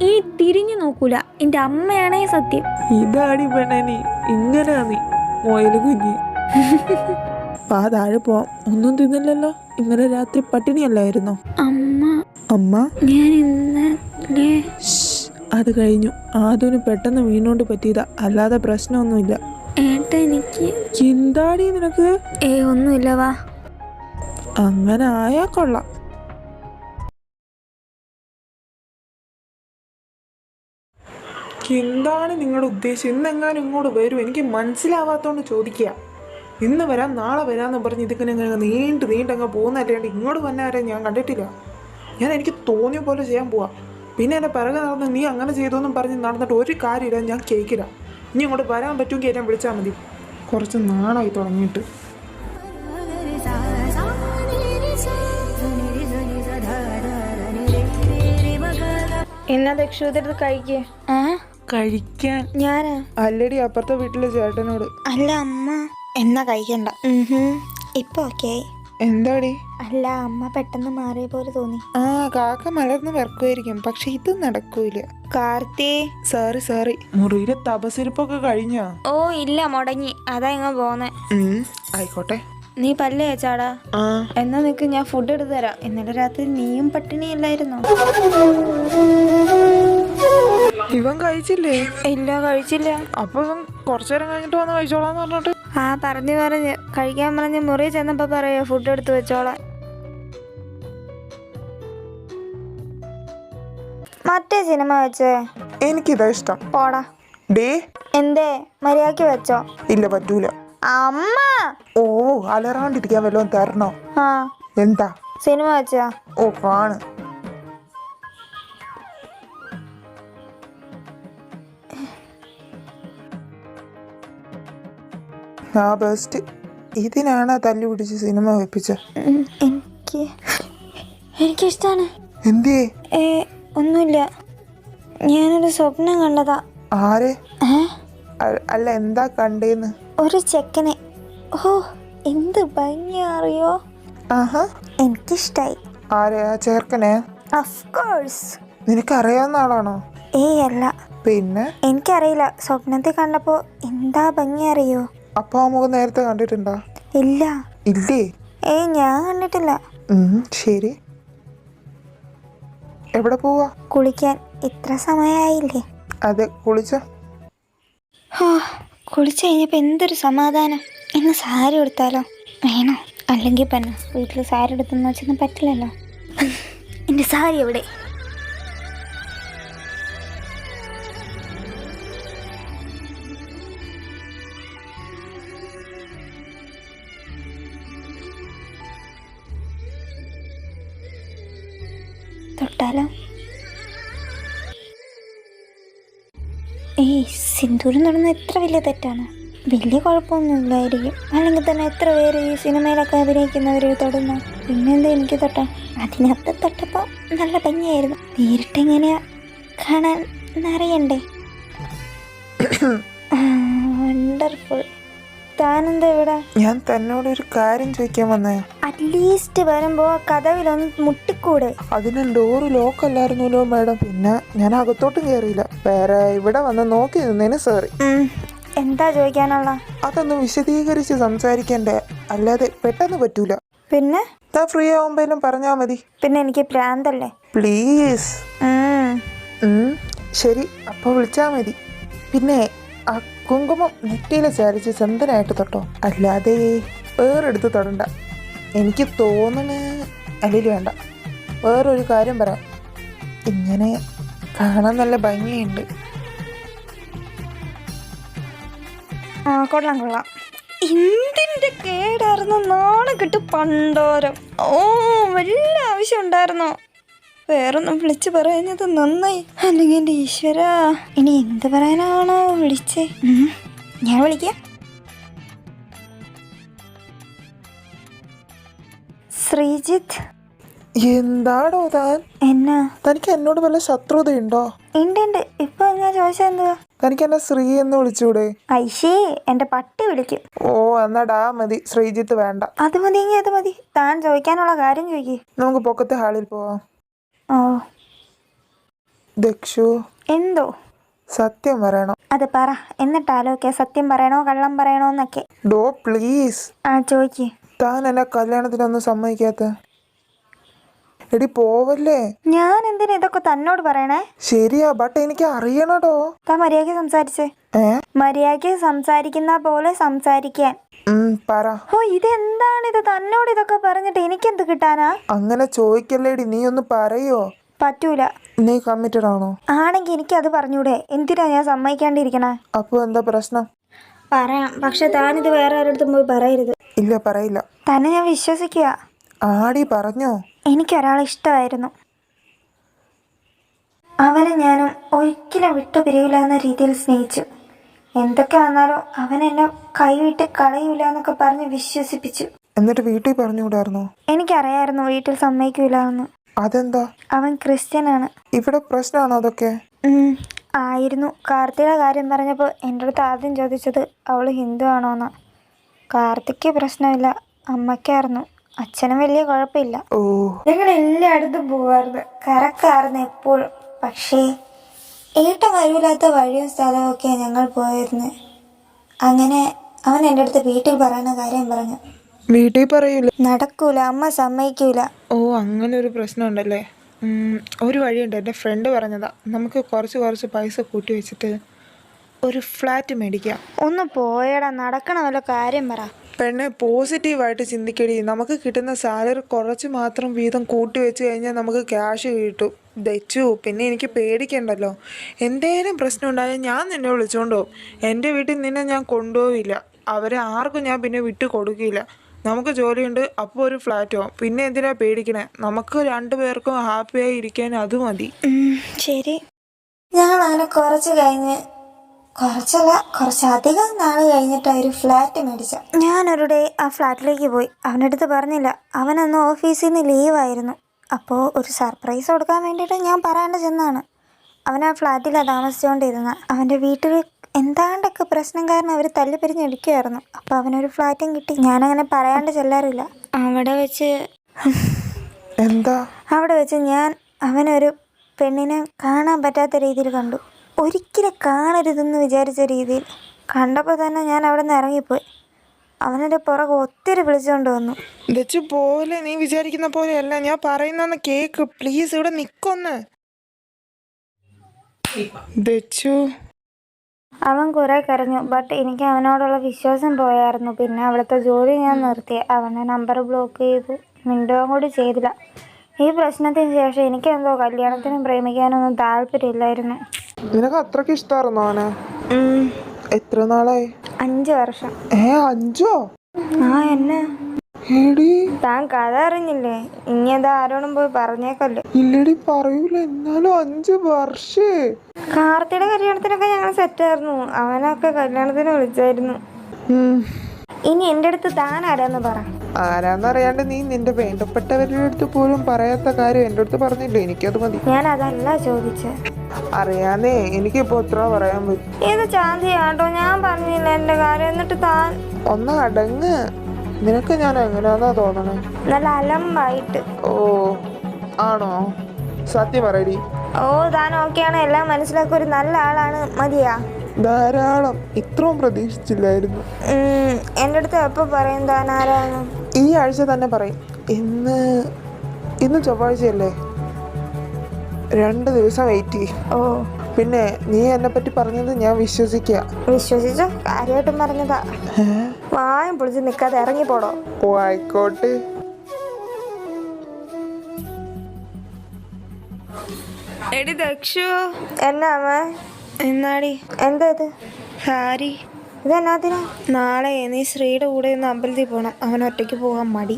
ഇനി തിരിഞ്ഞു നോക്കൂല. എൻ്റെ അമ്മയാണേ സത്യം. ഇതാടി പെണ്ണേ, നീ ഇങ്ങനെയാ നീ മുയല് കുഞ്ഞ്. താഴെ പോവാം. ഒന്നും തിന്നില്ലല്ലോ? ഇന്നലെ രാത്രി പട്ടിണിയല്ലായിരുന്നോ? അമ്മ, അമ്മ, ഞാൻ ഇന്നലെ. അത് കഴിഞ്ഞു. ആദ്യം പെട്ടെന്ന് വീണോണ്ട് പറ്റിയതാ, അല്ലാതെ പ്രശ്നമൊന്നുമില്ല. ഏട്ടാ, എനിക്ക് എന്താടി നിനക്ക്? ഒന്നുമില്ല, വാ. അങ്ങനെ ആയാ കൊള്ളാം. എന്താണ് നിങ്ങളുടെ ഉദ്ദേശം? ഇന്നെങ്ങാനും ഇങ്ങോട്ട് വരും? എനിക്ക് മനസ്സിലാവാത്തോണ്ട് ചോദിക്കുക. ഇന്ന് വരാം, നാളെ വരാമെന്ന് പറഞ്ഞ് ഇതിങ്ങനെ നീണ്ടങ്ങ് പോകുന്നതല്ലാണ്ട് ഇങ്ങോട്ട് വന്നാരെ ഞാൻ കണ്ടിട്ടില്ല. എനിക്ക് തോന്നിയ പോലെ ചെയ്യാൻ പോവാം. പിന്നെ എൻ്റെ പിറകെ നടന്ന് നീ അങ്ങനെ ചെയ്തോന്നും പറഞ്ഞ് നടന്നിട്ട് ഒരു കാര്യമില്ല. ഞാൻ കേൾക്കില്ല. ഇനി ഇങ്ങോട്ട് വരാൻ പറ്റുമെങ്കിൽ എന്നെ വിളിച്ചാൽ മതി. കുറച്ച് നാളായി തുടങ്ങിയിട്ട്. എന്നാ ദക്ഷുതെടുത്ത് കഴിക്കേ? കഴിക്കാൻ? ഞാനാ? അല്ലടി, അപ്പുറത്തെ വീട്ടിലെ ചേട്ടനോട്. അല്ല, അമ്മ. എന്നാ കഴിക്കണ്ട. ഇപ്പൊ ഓക്കെ. എന്താടി? അല്ല, അമ്മ പെട്ടെന്ന് മാറിയ പോലെ തോന്നി. ആ, കാക്ക മലർന്ന് വിറക്കുമായിരിക്കും, പക്ഷെ ഇത് നടക്കൂല. കാർത്തി, സോറി. മുറിയിലെ തപസിരിപ്പൊക്കെ കഴിഞ്ഞോ? ഓ ഇല്ല, മുടങ്ങി. അതാ ഇങ്ങ പോന്നെ. ആയിക്കോട്ടെ. നീ പല്ല് തേച്ചാടാ? ആ, എന്നാ നിനക്ക് ഞാൻ ഫുഡ് എടുത്തു തരാം. ഇന്നലെ രാത്രി നീയും പട്ടിണിയല്ലായിരുന്നോ? ഇവൻ കഴിച്ചില്ലേ? ഇല്ല, കഴിച്ചില്ല. അപ്പൊ ഇവൻ കുറച്ചു നേരം കഴിഞ്ഞിട്ട് വന്ന് കഴിച്ചോളാന്ന് പറഞ്ഞിട്ട്. ആ, പറഞ്ഞു കഴിക്കാൻ പറഞ്ഞ് മുറി ചെന്നപ്പോ പറയോ ഫുഡ് എടുത്തു വെച്ചോളാം. മറ്റേ സിനിമ വെച്ചേ. എനിക്കിതാ ഇഷ്ടം. പോടാ. ഡേ, എന്തേ? മര്യാദക്ക് വെച്ചോ? ഇല്ല, പറ്റൂല. അമ്മ. ഓ, അലറാണ്ടിരിക്കാൻ വല്ലതും തരണോ? ആ, എന്താ? സിനിമ വെച്ചാ? ഓ, കാണ്. ആ, ബെസ്റ്റ്. ഇതിനാണ് തല്ലു പിടിച്ച് സിനിമ വെപ്പിച്ച. എനിക്കിഷ്ടാണ്. എന്തേ? ഒന്നുമില്ല, ഞാനൊരു സ്വപ്നം കണ്ടതാ. ആരെ? അല്ല, എന്താ കണ്ടേന്ന്? ഒരു ചെക്കനെ. ഓ, എന്ത് ഭംഗിയാ അറിയോ? ആഹാ, എനിക്കിഷ്ടായി. ആരെ? ആ ചേർക്കനെ? Of course. നിനക്കറിയാവുന്ന ആളാണോ? ഏയ് അല്ല. പിന്നെ? എനിക്കറിയില്ല, സ്വപ്നത്തിൽ കണ്ടപ്പോ എന്താ ഭംഗി അറിയോ? അപ്പൊ ആ മുഖം നേരത്തെ കണ്ടിട്ടുണ്ടോ? ഇല്ല. ഇല്ലേ? ഏയ്, ഞാൻ കണ്ടിട്ടില്ല. ശരി. എവിടെ പോവാ? കുളിക്കാൻ. ഇത്ര സമയായില്ലേ? അതെ, കുളിച്ച. കുളിച്ചു കഴിഞ്ഞപ്പോ എന്തൊരു സമാധാനം. ഇന്ന് സാരി എടുത്താലോ? വേണോ? അല്ലെങ്കിൽ പന്ന വീട്ടിൽ സാരി എടുത്തെന്ന് വെച്ചൊന്നും പറ്റില്ലല്ലോ. എന്റെ സാരി എവിടെ? തൊട്ടാലോ? ഏയ്, സിന്ദൂരം തൊടുന്ന എത്ര വലിയ തെറ്റാണ്? വലിയ കുഴപ്പമൊന്നുമില്ലായിരിക്കും. അല്ലെങ്കിൽ തന്നെ എത്ര പേര് ഈ സിനിമയിലൊക്കെ അഭിനയിക്കുന്നവർ തൊടുന്നു. പിന്നെന്താ എനിക്ക് തൊട്ടാ? അതിനകത്ത് തൊട്ടപ്പോൾ നല്ല ഭംഗിയായിരുന്നു. നേരിട്ടെങ്ങനെയാ കാണാൻ എന്നറിയണ്ടേ? വണ്ടർഫുൾ. താനെന്താ ഇവിടെ? ഞാൻ തന്നോടൊരു കാര്യം ചോദിക്കാൻ വന്നേ. അറ്റ്ലീസ്റ്റ് വരുമ്പോ കഥവിലൊന്ന് മുട്ടിക്കൂടെ? അതിന് ഡോറ് ലോക്ക് അല്ലായിരുന്നല്ലോ മാഡം. പിന്നെ ഞാൻ അകത്തോട്ടും കയറിയില്ല. വേറെ ഇവിടെ വന്ന് നോക്കി നിന്നതിന് സോറി. എന്താ ചോദിക്കാനുള്ള? അതൊന്ന് വിശദീകരിച്ച് സംസാരിക്കണ്ടേ, അല്ലാതെ പെട്ടെന്ന് പറ്റൂല. പിന്നെ താ ഫ്രീ ആവുമ്പോഴും പറഞ്ഞാ മതി. പിന്നെ എനിക്ക് പ്രാന്തല്ലേ? പ്ലീസ്. ശരി, അപ്പൊ വിളിച്ചാ മതി. പിന്നെ ആ കുങ്കുമം നെറ്റിയിൽ ചാരിച്ച് ചന്ദനായിട്ട് തൊട്ടോ, അല്ലാതെ വേറെടുത്ത് തൊടണ്ട. എനിക്ക് തോന്നണ അല്ലെങ്കിൽ വേണ്ട. വേറൊരു കാര്യം പറയാം, ഇങ്ങനെ കാണാൻ നല്ല ഭംഗിയുണ്ട്. കൊള്ളാം. എന്തിന്റെ കേടായിരുന്നു? നാളെ കിട്ടും പണ്ടോരം. ഓ, വല്ല ആവശ്യം ഉണ്ടായിരുന്നോ? വേറൊന്നും വിളിച്ചു പറയുന്നത് നന്നായി. അല്ലെങ്കിൽ എൻ്റെ ഈശ്വര, ഇനി എന്ത് പറയാനാണോ വിളിച്ചേ? ഞാൻ വിളിക്കാം. ശ്രീജിത്ത്. എന്താടോ താൻ? എന്നാ? തനിക്ക് എന്നോട് വല്ല ശത്രുതയുണ്ടോ? ഉണ്ട്. ഇപ്പൊ ഞാൻ ചോദിച്ചാ എന്തുവാ? തനിക്ക് എന്നെ ശ്രീ എന്ന് വിളിച്ചൂടെ? ഐഷേ, എന്റെ പട്ടി വിളിക്കും. ഓ, എന്നാടാ മതി, ശ്രീജിത്ത് വേണ്ട. അത് മതി. താൻ ചോദിക്കാനുള്ള കാര്യം ചോദിക്കേ. നമുക്ക് പൊക്കത്തെ ഹാളിൽ പോവാം. ഓ, ദക്ഷു. എന്തോ? സത്യം പറയണം. അത് പറ, എന്നിട്ടാലോക്കെ സത്യം പറയണോ കള്ളം പറയണോന്നൊക്കെ. ഡോ പ്ലീസ്. ചോദിക്കേ. താൻ എന്നെ കല്യാണത്തിനൊന്നും സമ്മതിക്കാത്ത? എടി പോവല്ലേ. ഞാൻ എന്തിനാ ഇതൊക്കെ തന്നോട് പറയണേ? ശരിയാ, ബട്ട് എനിക്ക് അറിയണടോ. താൻ മര്യാദയ്ക്ക് സംസാരിച്ചേ. മര്യാദയ്ക്ക് സംസാരിക്കുന്ന പോലെ സംസാരിക്കാൻ. പറ. ഓ, ഇതെന്താണിത്? തന്നോട് ഇതൊക്കെ പറഞ്ഞിട്ട് എനിക്കെന്ത് കിട്ടാനാ? അങ്ങനെ ചോദിക്കല്ലേടി, നീ ഒന്ന് പറയോ? പറ്റൂല. നീ കമ്മിറ്റഡ് ആണോ? ആണെങ്കിൽ എനിക്കത് പറഞ്ഞൂടെ? എന്തിനാ ഞാൻ സമ്മതിക്കാണ്ടിരിക്കണേ? അപ്പൊ എന്താ പ്രശ്നം? പറയാം, പക്ഷെ താനിത് വേറെ ആരടുത്തും പോയി പറയരുത്. ഇല്ല, പറയില്ല. തന്നെ ഞാൻ വിശ്വസിക്കുക. ആടി, പറഞ്ഞോ. എനിക്കൊരാളെ ഇഷ്ടമായിരുന്നു. അവനെ ഞാനും ഒരിക്കലും വിട്ടുപിരിയില്ല എന്ന രീതിയിൽ സ്നേഹിച്ചു. എന്തൊക്കെ വന്നാലും അവൻ എന്നെ കൈവിട്ട് കളയൂല എന്നൊക്കെ പറഞ്ഞ് വിശ്വസിപ്പിച്ചു. എന്നിട്ട് വീട്ടിൽ പറഞ്ഞുകൂടായിരുന്നോ? എനിക്കറിയായിരുന്നു വീട്ടിൽ സമ്മതിക്കൂല എന്ന്. അതെന്താ? അവൻ ക്രിസ്ത്യനാണ്. ഇവിടെ പ്രശ്നമാണോ അതൊക്കെ? ആയിരുന്നു. കാർത്തിയുടെ കാര്യം പറഞ്ഞപ്പോൾ എൻ്റെ അടുത്ത് ആദ്യം ചോദിച്ചത് അവൾ ഹിന്ദു ആണോന്നാ. കാർത്തിക്ക് പ്രശ്നമില്ല, അമ്മയ്ക്കായിരുന്നു. അച്ഛനും വലിയ കുഴപ്പമില്ല. ഓ, ഞങ്ങൾ എല്ലായിടത്തും പോവാറുണ്ട്, കറക്കായിരുന്നു എപ്പോഴും. പക്ഷേ ഏട്ടൻ വരൂലാത്ത വഴിയും സ്ഥലവും ഒക്കെ ഞങ്ങൾ പോയിരുന്നത്. അങ്ങനെ അവൻ എൻ്റെ അടുത്ത് വീട്ടിൽ പറയുന്ന കാര്യം പറഞ്ഞു. വീട്ടിൽ പറയൂല? നടക്കൂല, അമ്മ സമ്മതിക്കൂല. ഓ, അങ്ങനെ ഒരു പ്രശ്നമുണ്ടല്ലേ. ഒരു വഴിയുണ്ട്, എൻ്റെ ഫ്രണ്ട് പറഞ്ഞതാ. നമുക്ക് കുറച്ച് പൈസ കൂട്ടി വെച്ചിട്ട് ഒരു ഫ്ലാറ്റ് മേടിക്കാം. ഒന്ന് പോയടാ, നടക്കണ വല്ല കാര്യം പറ. പെണ്ണെ, പോസിറ്റീവായിട്ട് ചിന്തിക്കടി. നമുക്ക് കിട്ടുന്ന സാലറി കുറച്ച് മാത്രം വീതം കൂട്ടി വെച്ച് കഴിഞ്ഞാൽ നമുക്ക് ക്യാഷ് കിട്ടും. ദച്ചു, പിന്നെ എനിക്ക് പേടിക്കണ്ടല്ലോ. എന്തേലും പ്രശ്നം ഉണ്ടായാൽ ഞാൻ നിന്നെ വിളിച്ചോണ്ട് പോകും. എൻ്റെ വീട്ടിൽ നിന്നെ ഞാൻ കൊണ്ടുപോവില്ല. അവരെ ആർക്കും ഞാൻ പിന്നെ വിട്ടു കൊടുക്കില്ല. നമുക്ക് ജോലിയുണ്ട്, അപ്പോൾ ഒരു ഫ്ലാറ്റോ. പിന്നെ എന്തിനാ പേടിക്കണേ? നമുക്ക് രണ്ടുപേർക്കും ഹാപ്പിയായി ഇരിക്കാൻ അത് മതി. ശരി. ഞങ്ങൾ അങ്ങനെ കുറച്ചധികം നാൾ കഴിഞ്ഞിട്ട് ഒരു ഫ്ലാറ്റ് മേടിച്ച. ഞാനൊരു ഡേ ആ ഫ്ലാറ്റിലേക്ക് പോയി. അവൻ്റെ അടുത്ത് പറഞ്ഞില്ല. അവനന്ന് ഓഫീസിൽ നിന്ന് ലീവായിരുന്നു. അപ്പോൾ ഒരു സർപ്രൈസ് കൊടുക്കാൻ വേണ്ടിയിട്ട് ഞാൻ പറയാണ്ട് ചെന്നാണ്. അവൻ ആ ഫ്ലാറ്റിലാണ് താമസിച്ചുകൊണ്ടിരുന്ന. അവൻ്റെ വീട്ടിൽ എന്താണ്ടൊക്കെ പ്രശ്നം കാരണം അവർ തല്ലിപ്പിരിഞ്ഞിരിക്കുമായിരുന്നു. അപ്പോൾ അവനൊരു ഫ്ലാറ്റും കിട്ടി. ഞാനങ്ങനെ പറയാണ്ട് ചെല്ലാറില്ല. അവിടെ വെച്ച് ഞാൻ അവനൊരു പെണ്ണിനെ കാണാൻ പറ്റാത്ത രീതിയിൽ കണ്ടു. ഒരിക്കലും കാണരുതെന്ന് വിചാരിച്ച രീതിയിൽ കണ്ടപ്പോൾ തന്നെ ഞാൻ അവിടെ നിന്ന് ഇറങ്ങിപ്പോയി. അവനെൻ്റെ പുറകെ ഒത്തിരി വിളിച്ചുകൊണ്ട് വന്നു. ദച്ചു, പോലെ നീ വിചാരിക്കുന്ന പോലെയല്ല. ഞാൻ പറയുന്ന കേക്ക് പ്ലീസ്. ഇവിടെ നിക്കൊന്ന്. ദച്ചു, അവൻ കുറെ കരഞ്ഞു. ബട്ട് എനിക്ക് അവനോടുള്ള വിശ്വാസം പോയായിരുന്നു. പിന്നെ അവിടുത്തെ ജോലി ഞാൻ നിർത്തി. അവൻ്റെ നമ്പർ ബ്ലോക്ക് ചെയ്തു. മിണ്ടുകയും കൂടി ചെയ്തില്ല. ഈ പ്രശ്നത്തിന് ശേഷം എനിക്കെന്തോ കല്യാണത്തിനും പ്രേമിക്കാനൊന്നും താല്പര്യമില്ലായിരുന്നു. നിനക്ക് അത്രക്ക് ഇഷ്ടമായിരുന്നോ അവനെ? എത്ര നാളായി? 5 വർഷം. 5? എന്നെ എടി, താൻ കഥ അറിഞ്ഞില്ലേ? ഇനി അത് ആരോടും പോയി പറഞ്ഞേക്കല്ലേ. ഇല്ലടി, പറയൂല. എന്നാലും 5 വർഷേ. കാർത്തിയുടെ കല്യാണത്തിനൊക്കെ ഞങ്ങൾ സെറ്റായിരുന്നു. അവനൊക്കെ കല്യാണത്തിന് വിളിച്ചായിരുന്നു. ഇനി എൻ്റെ അടുത്ത് താൻ ആരാന്ന് പറ. ആരാന്നറിയാണ്ട് നീ നിന്റെ വേണ്ടപ്പെട്ടവരുടെ അടുത്ത് പോലും പറയാത്ത കാര്യം എൻ്റെ അടുത്ത് പറഞ്ഞില്ലേ? എനിക്കത് മതി. ഞാൻ അതല്ല ചോദിച്ചേ. അറിയാന്നേ, എനിക്കിപ്പോ എത്ര പറയാൻ പറ്റും? ഇത് ചാന്തിയാട്ടോ, ഞാൻ പറഞ്ഞില്ല എൻ്റെ കാര്യം. എന്നിട്ട് താൻ ഒന്ന് അടങ്ങ്. നിനക്ക് ഞാൻ എങ്ങനെയാന്നാ തോന്നണേ? നല്ല അലമ്പായിട്ട്. ഓ, ആണോ? സത്യം പറയടി. ഓ, താൻ ഓക്കെയാണ്, എല്ലാം മനസ്സിലാക്കി ഒരു നല്ല ആളാണ്. മതിയാ? ധാരാളം. ഇത്രയും പ്രതീക്ഷിച്ചില്ലായിരുന്നു. എൻ്റെ അടുത്ത് എപ്പോൾ പറയും താൻ ആരാണ്? ഈ ആഴ്ച തന്നെ പറയും. ഇന്ന് ചൊവ്വാഴ്ചയല്ലേ? 2 ദിവസം വെയിറ്റ് ചെയ്യും. ഓ, പിന്നെ നീ എന്നെ പറ്റി പറഞ്ഞത് ഞാൻ വിശ്വസിക്കുക. വിശ്വസിച്ചോ? കാര്യമായിട്ടും പറഞ്ഞതാ. വായും പൊളിച്ച് നിൽക്കാതെ ഇറങ്ങിപ്പോടോ. ഓ, ആയിക്കോട്ടെ. എടി ദക്ഷു. എന്നാ അമ്മ? എന്നാടി? എന്താ ഇത്? സാരി. ഇതെന്നാത്തിനാ? നാളെ നീ ശ്രീയുടെ കൂടെ ഒന്ന് അമ്പലത്തിൽ പോകണം. അവൻ ഒറ്റയ്ക്ക് പോകാൻ മടി.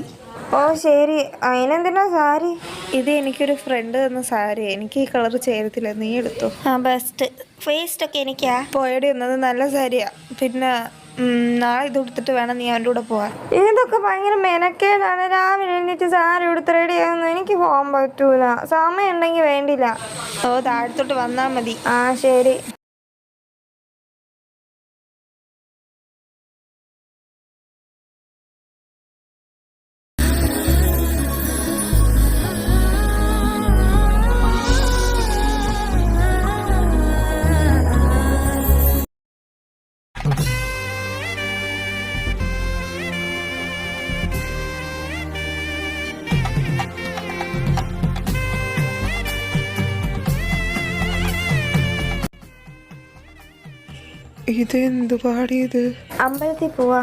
ഓ ശരി, അതിനെന്തിനാ സാരി? ഇത് എനിക്കൊരു ഫ്രണ്ട് തന്ന സാരി. എനിക്ക് ഈ കളർ ചേരത്തില്ല, നീ എടുത്തോ. ബെസ്റ്റ്. ഫേസ്റ്റ് ഒക്കെ എനിക്കാ. പോയടി എന്നത് നല്ല സാരിയാ. പിന്നെ നാളെ ഇത് കൊടുത്തിട്ട് വേണം നീ അവൻ്റെ കൂടെ പോവാൻ. ഇതൊക്കെ ഭയങ്കര മെനക്കേടാണ്. രാവിലെ എണീറ്റ് സാരി എടുത്ത് റെഡി ആകുന്നു. എനിക്ക് പോകാൻ പറ്റൂല. സമയം ഉണ്ടെങ്കിൽ വേണ്ടില്ല. ഓ, താഴത്തോട്ട് വന്നാൽ മതി. ശരി. ഇത് എന്ത് പാടിയത്? അമ്പലത്തിൽ പോവാ.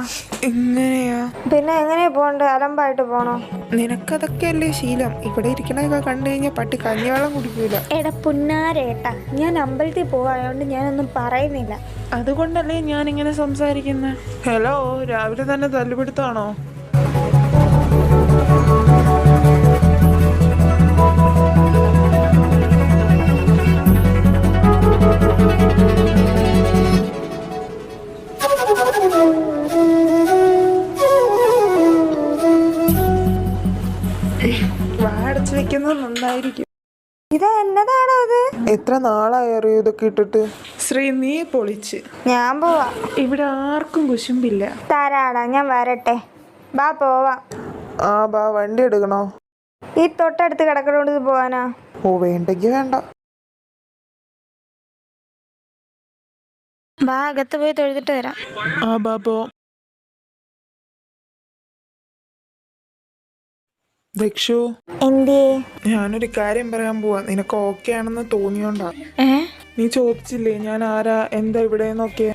എങ്ങനെയാ? പിന്നെ എങ്ങനെയാ പോണ്ടേ? അലമ്പായിട്ട് പോണോ? നിനക്കതൊക്കെയല്ലേ ശീലം. ഇവിടെ ഇരിക്കണൊക്കെ കണ്ടു കഴിഞ്ഞാൽ പട്ടി കഞ്ഞിവെള്ളം കുടിക്കൂല. എടാ പുന്നാരേട്ടാ, ഞാൻ അമ്പലത്തിൽ പോവായോണ്ട് ഞാനൊന്നും പറയുന്നില്ല. അതുകൊണ്ടല്ലേ ഞാനിങ്ങനെ സംസാരിക്കുന്നത്. ഹലോ, രാവിലെ തന്നെ തല്ലുപിടുത്താണോ? വാടച്ചു വെക്കുന്നത് നന്നായിരിക്കും. ഇത് എന്നതാണോ അത്? എത്ര നാളായി അറിയൂ ഇതൊക്കെ ഇട്ടിട്ട്? ശ്രീ നീ പൊളിച്ച്. ഞാൻ പോവാ. ഇവിടെ ആർക്കും കുശുമ്പില്ല. തരാടാ, ഞാൻ വരട്ടെ. ബാ പോവാം. ആ ബാ, വണ്ടി എടുക്കണോ? ഈ തൊട്ടടുത്ത് കിടക്കണോണ്ട് പോവാനാ? ഓ വേണ്ടെങ്കിൽ വേണ്ട. ബാ, അകത്ത് പോയി തൊഴുതിട്ട് വരാം. ആ ബാ പോ. ദക്ഷു, എന്തേ? ഞാനൊരു കാര്യം പറയാൻ പോവാ. നിനക്ക് ഓക്കെ ആണെന്ന് തോന്നിയോണ്ടാ. നീ ചോദിച്ചില്ലേ ഞാൻ ആരാ എന്താ ഇവിടെ നോക്കിയേ?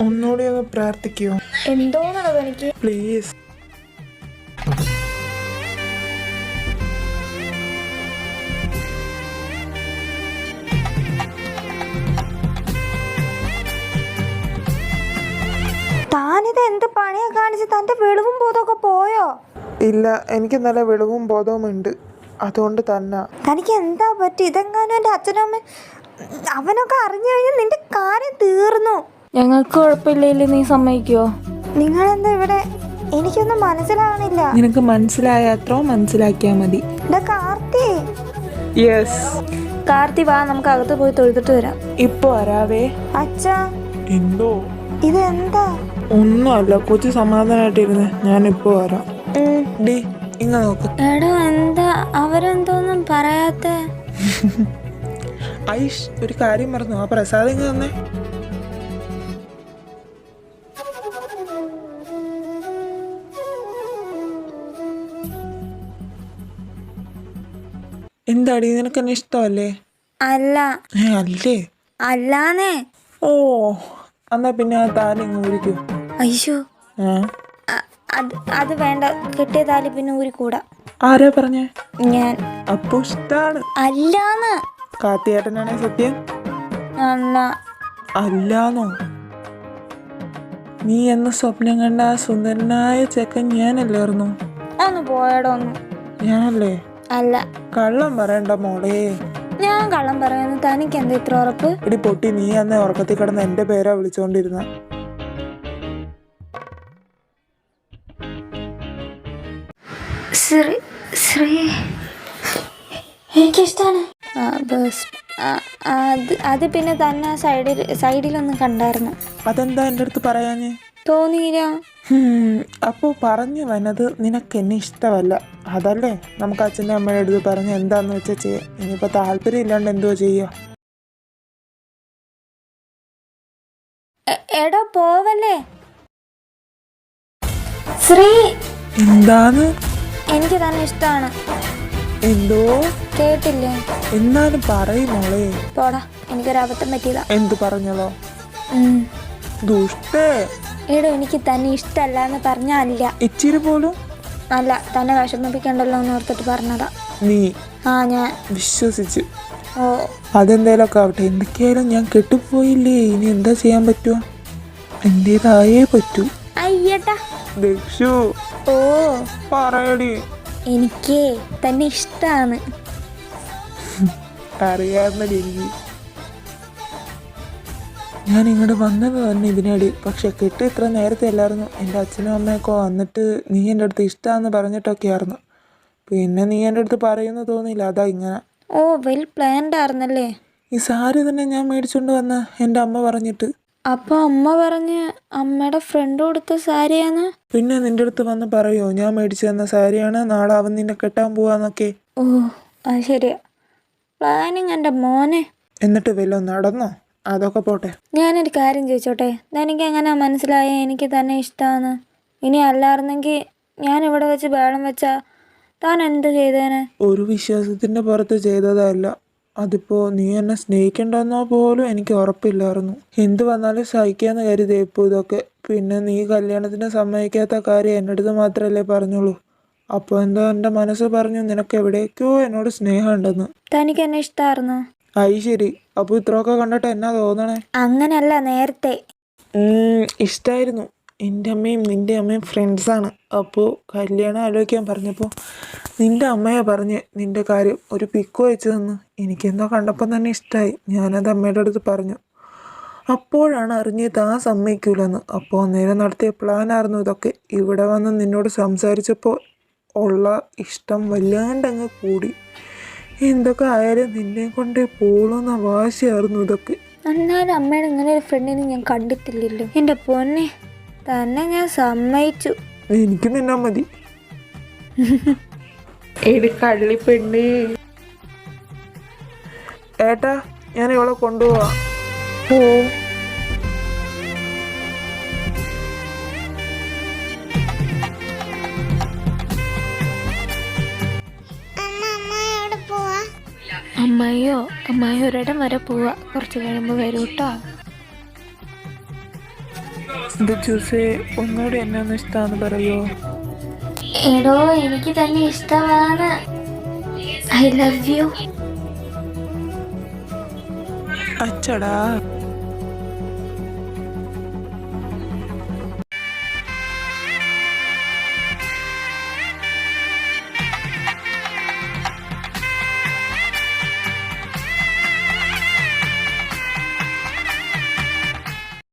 ഒന്നുകൂടി ഒന്ന് പ്രാർത്ഥിക്കോ? എന്തോന്നുള്ളത് എനിക്ക്? പ്ലീസ്. താനിത് എന്ത് പണിയാ കാണിച്ച്? തന്റെ വെളിവും ബോധമൊക്കെ പോയോ? ഇല്ല, എനിക്ക് നല്ല വെളിവും ബോധവും ഉണ്ട്, അതുകൊണ്ട് തന്നെ. തനിക്ക് എന്താ പറ്റി? ഇതെങ്ങാനും എൻ്റെ അച്ഛനും അമ്മ അവനൊക്കെ അറിഞ്ഞു കഴിഞ്ഞാൽ നിന്റെ കാര്യം തീർന്നു. ഞങ്ങൾക്ക് കുഴപ്പമില്ലേ? നീ സമ്മതിക്കുവോ? നിങ്ങളെന്താ ഇവിടെ? എനിക്കൊന്നും മനസ്സിലാവണില്ല. നിനക്ക് മനസ്സിലായ അത്രോ മനസ്സിലാക്കിയാ മതി. കാർത്തി. യെസ്. കാർത്തി വാ, നമുക്ക് അകത്ത് പോയി തൊഴുതിട്ട് വരാം. ഇപ്പൊ വരാവേ. അച്ഛാ, എന്തോ? ഇതെന്താ? ഒന്നുമല്ല, കൊച്ചു സമാധാനായിട്ടിരുന്ന്, ഞാനിപ്പോ വരാം. ഡി ഇങ്ങ നോക്ക്. എടോ, എന്താ അവരെന്തോന്നും പറയാത്ത? ഐഷ്, ഒരു കാര്യം പറഞ്ഞു. ആ പ്രസാദം ഇങ്ങ തന്നെ. എന്താടി, നിനക്ക് എന്നെ ഇഷ്ടമല്ലേ? അല്ല. അല്ലേ? അല്ലാന്നേ. ഓ, എന്നാ പിന്നെ ആ താലിങ് ഊരിക്കൂ. അയ്യോ, അത് വേണ്ട. കെട്ടിയ താലി പിന്നെ ഊരിക്കൂടാ. ആരാ പറഞ്ഞേ? ഞാൻ. അപ്പൊ ഇഷ്ടാണ്. അല്ലാന്ന്. കാത്തിയേട്ടനാണേ സത്യം? അല്ല. അല്ലാന്നോ? നീ എന്ന സ്വപ്നം കണ്ട ആ സുന്ദരനായ ചെക്കൻ ഞാനല്ലായിരുന്നു? ഒന്ന് പോയടോ ഒന്ന്. ഞാനല്ലേ? അല്ല. കള്ളം പറയണ്ട മോളെ. ഞാൻ കള്ളം പറയുന്നു. തനിക്ക് എന്താ ഇത്ര ഉറപ്പ്? ഇടി പൊട്ടി, നീ അന്ന് ഉറക്കത്തിൽ കിടന്ന് എന്റെ പേരാ വിളിച്ചോണ്ടിരുന്ന. എനിക്കിഷ്ടാണ്. അത് പിന്നെ തന്നെ സൈഡിലൊന്നും കണ്ടായിരുന്നു. അതെന്താ എന്റെ അടുത്ത് പറയാഞ്ഞ്? തോന്നിയില്ല. അപ്പോ പറഞ്ഞു വന്നത് നിനക്ക് എന്നെ ഇഷ്ടമല്ല, അതല്ലേ? നമുക്ക് അച്ഛൻ്റെ അമ്മയുടെ അടുത്ത് പറഞ്ഞ് എന്താന്ന് വെച്ചാ ചെയ്യാം. ഇനിയിപ്പോ താല്പര്യം ഇല്ലാണ്ട് എന്തോ ചെയ്യാ? എടോ പോവല്ലേ. ശ്രീ. എന്താണ്? എനിക്ക് തന്നെ ഇഷ്ടമാണ്. എന്തോ? കേട്ടില്ലേ? എന്നാലും പറയുമോളെ. പോടാ, എനിക്കൊരബദ്ധം പറ്റിയതാ. എന്ത് പറഞ്ഞതോ? ദുഷ്ടേ. എടോ, എനിക്ക് തന്നെ ഇഷ്ടമല്ല എന്ന് പറഞ്ഞല്ല. ഇച്ചിരി പോലും അല്ല, തന്നെ വിഷമിപ്പിക്കണ്ടല്ലോ എന്ന് ഓർത്തിട്ട് പറഞ്ഞതാ. നീ? ഞാൻ വിശ്വസിച്ചു. ഓ, അതെന്തേലും ഒക്കെ ആവട്ടെ. എന്തൊക്കെയായാലും ഞാൻ കെട്ടുപോയില്ലേ, ഇനി എന്താ ചെയ്യാൻ പറ്റുക? എന്റേതായേ പറ്റൂ. അയ്യട്ടാ. ദക്ഷു. ഓ പറയടി. എനിക്ക് തന്നെ ഇഷ്ടാണ്. അറിയാവുന്നടി എനിക്ക്. ഞാൻ ഇങ്ങോട്ട് വന്നത് തന്നെ ഇതിനടി. പക്ഷെ കെട്ട് ഇത്ര നേരത്തെ അല്ലായിരുന്നു. എൻ്റെ അച്ഛനും അമ്മയൊക്കെ വന്നിട്ട് നീ എൻ്റെ അടുത്ത് ഇഷ്ടമാണെന്ന് പറഞ്ഞിട്ടൊക്കെ ആയിരുന്നു. പിന്നെ നീ എൻ്റെ അടുത്ത് പറയുന്നു തോന്നിയില്ല, അതാ ഇങ്ങനെ. ഓ, വെൽ പ്ലാൻഡ് ആയിരുന്നല്ലേ? ഈ സാരി തന്നെ ഞാൻ മേടിച്ചോണ്ട് വന്ന എൻ്റെ അമ്മ പറഞ്ഞിട്ട്. അപ്പൊ അമ്മ പറഞ്ഞ് അമ്മയുടെ ഫ്രണ്ട് കൊടുത്ത സാരിയാന്ന്? പിന്നെ നിന്റെ അടുത്ത് വന്ന് പറയോ ഞാൻ മേടിച്ചു തന്ന സാരിയാണ്, നാളെ അവൻ നിന്നെ കെട്ടാൻ പോവാന്നൊക്കെ? ഓ, അത് ശരിയാ. പ്ലാനിങ് എൻ്റെ മോനെ. എന്നിട്ട് വല്ലതും നടന്നോ? അതൊക്കെ പോട്ടെ. ഞാനൊരു കാര്യം ചോദിച്ചോട്ടെ? എനിക്ക് എങ്ങനെ മനസ്സിലായ എനിക്ക് തന്നെ ഇഷ്ടമാണ്? ഇനി അല്ലായിരുന്നെങ്കിൽ ഞാൻ ഇവിടെ വെച്ച് ബേളം വെച്ചാ താൻ എന്ത് ചെയ്തേനെ? ഒരു വിശ്വാസത്തിന്റെ പുറത്ത് ചെയ്തതല്ല. അതിപ്പോ നീ എന്നെ സ്നേഹിക്കണ്ടെന്നോ പോലും എനിക്ക് ഉറപ്പില്ലായിരുന്നു. എന്ത് വന്നാലും സഹിക്കാന്ന് കരുതി ഇപ്പോൾ ഇതൊക്കെ. പിന്നെ നീ കല്യാണത്തിന് സമ്മതിക്കാത്ത കാര്യം എൻ്റെ അടുത്ത് മാത്രമല്ലേ പറഞ്ഞോളൂ. അപ്പോൾ എന്താ എൻ്റെ മനസ്സ് പറഞ്ഞു നിനക്ക് എവിടേക്കോ എന്നോട് സ്നേഹം ഉണ്ടെന്ന്. തനിക്ക് എന്നെ ഇഷ്ടമായിരുന്നോ? ആയി ശരി. അപ്പോൾ ഇത്രയൊക്കെ കണ്ടിട്ട് എന്നാ തോന്നണേ? അങ്ങനല്ല, നേരത്തെ ഇഷ്ടമായിരുന്നു. എൻ്റെ അമ്മയും നിൻ്റെ അമ്മയും ഫ്രണ്ട്സാണ്. അപ്പോൾ കല്യാണം ആലോചിക്കാൻ പറഞ്ഞപ്പോൾ നിൻ്റെ അമ്മയെ പറഞ്ഞ് നിൻ്റെ കാര്യം ഒരു പിക്ക് വെച്ച് തന്നു. എനിക്കെന്തോ കണ്ടപ്പം തന്നെ ഇഷ്ടമായി. ഞാനത് അമ്മയുടെ അടുത്ത് പറഞ്ഞു. അപ്പോഴാണ് അറിഞ്ഞത് താൻ സമ്മതിക്കൂലെന്ന്. അപ്പോൾ അന്നേരം നടത്തിയ പ്ലാനായിരുന്നു ഇതൊക്കെ. ഇവിടെ വന്ന് നിന്നോട് സംസാരിച്ചപ്പോൾ ഉള്ള ഇഷ്ടം വല്ലാണ്ടങ്ങ് കൂടി. എന്തൊക്കെ ആയാലും നിന്നെ കൊണ്ടേ പോളുന്ന വാശിയായിരുന്നു ഇതൊക്കെ. എന്നാലും അമ്മയുടെ ഇങ്ങനെ ഒരു ഫ്രണ്ടിനെ ഞാൻ കണ്ടിട്ടില്ലല്ലോ. എൻ്റെ പൊന്നെ, തന്നെ ഞാൻ സമ്മതിച്ചു. എനിക്ക് നിന്നാ മതി. എടി കള്ളിപ്പെണ്ണ്. ഏട്ടാ, ഞാൻ ഇവളെ കൊണ്ടുപോവാ. ഓ, അമ്മായി ഒരിടം വരെ പോവാ. കുറച്ച് കഴിയുമ്പോൾ വരും കേട്ടോ. ജ്യൂസേ, ഒന്നുകൂടി എന്നെ ഒന്ന് ഇഷ്ടമാണെന്ന് പറയോ? എടോ, എനിക്ക് തന്നെ ഇഷ്ടമാണ്. I love you. അച്ചടാ.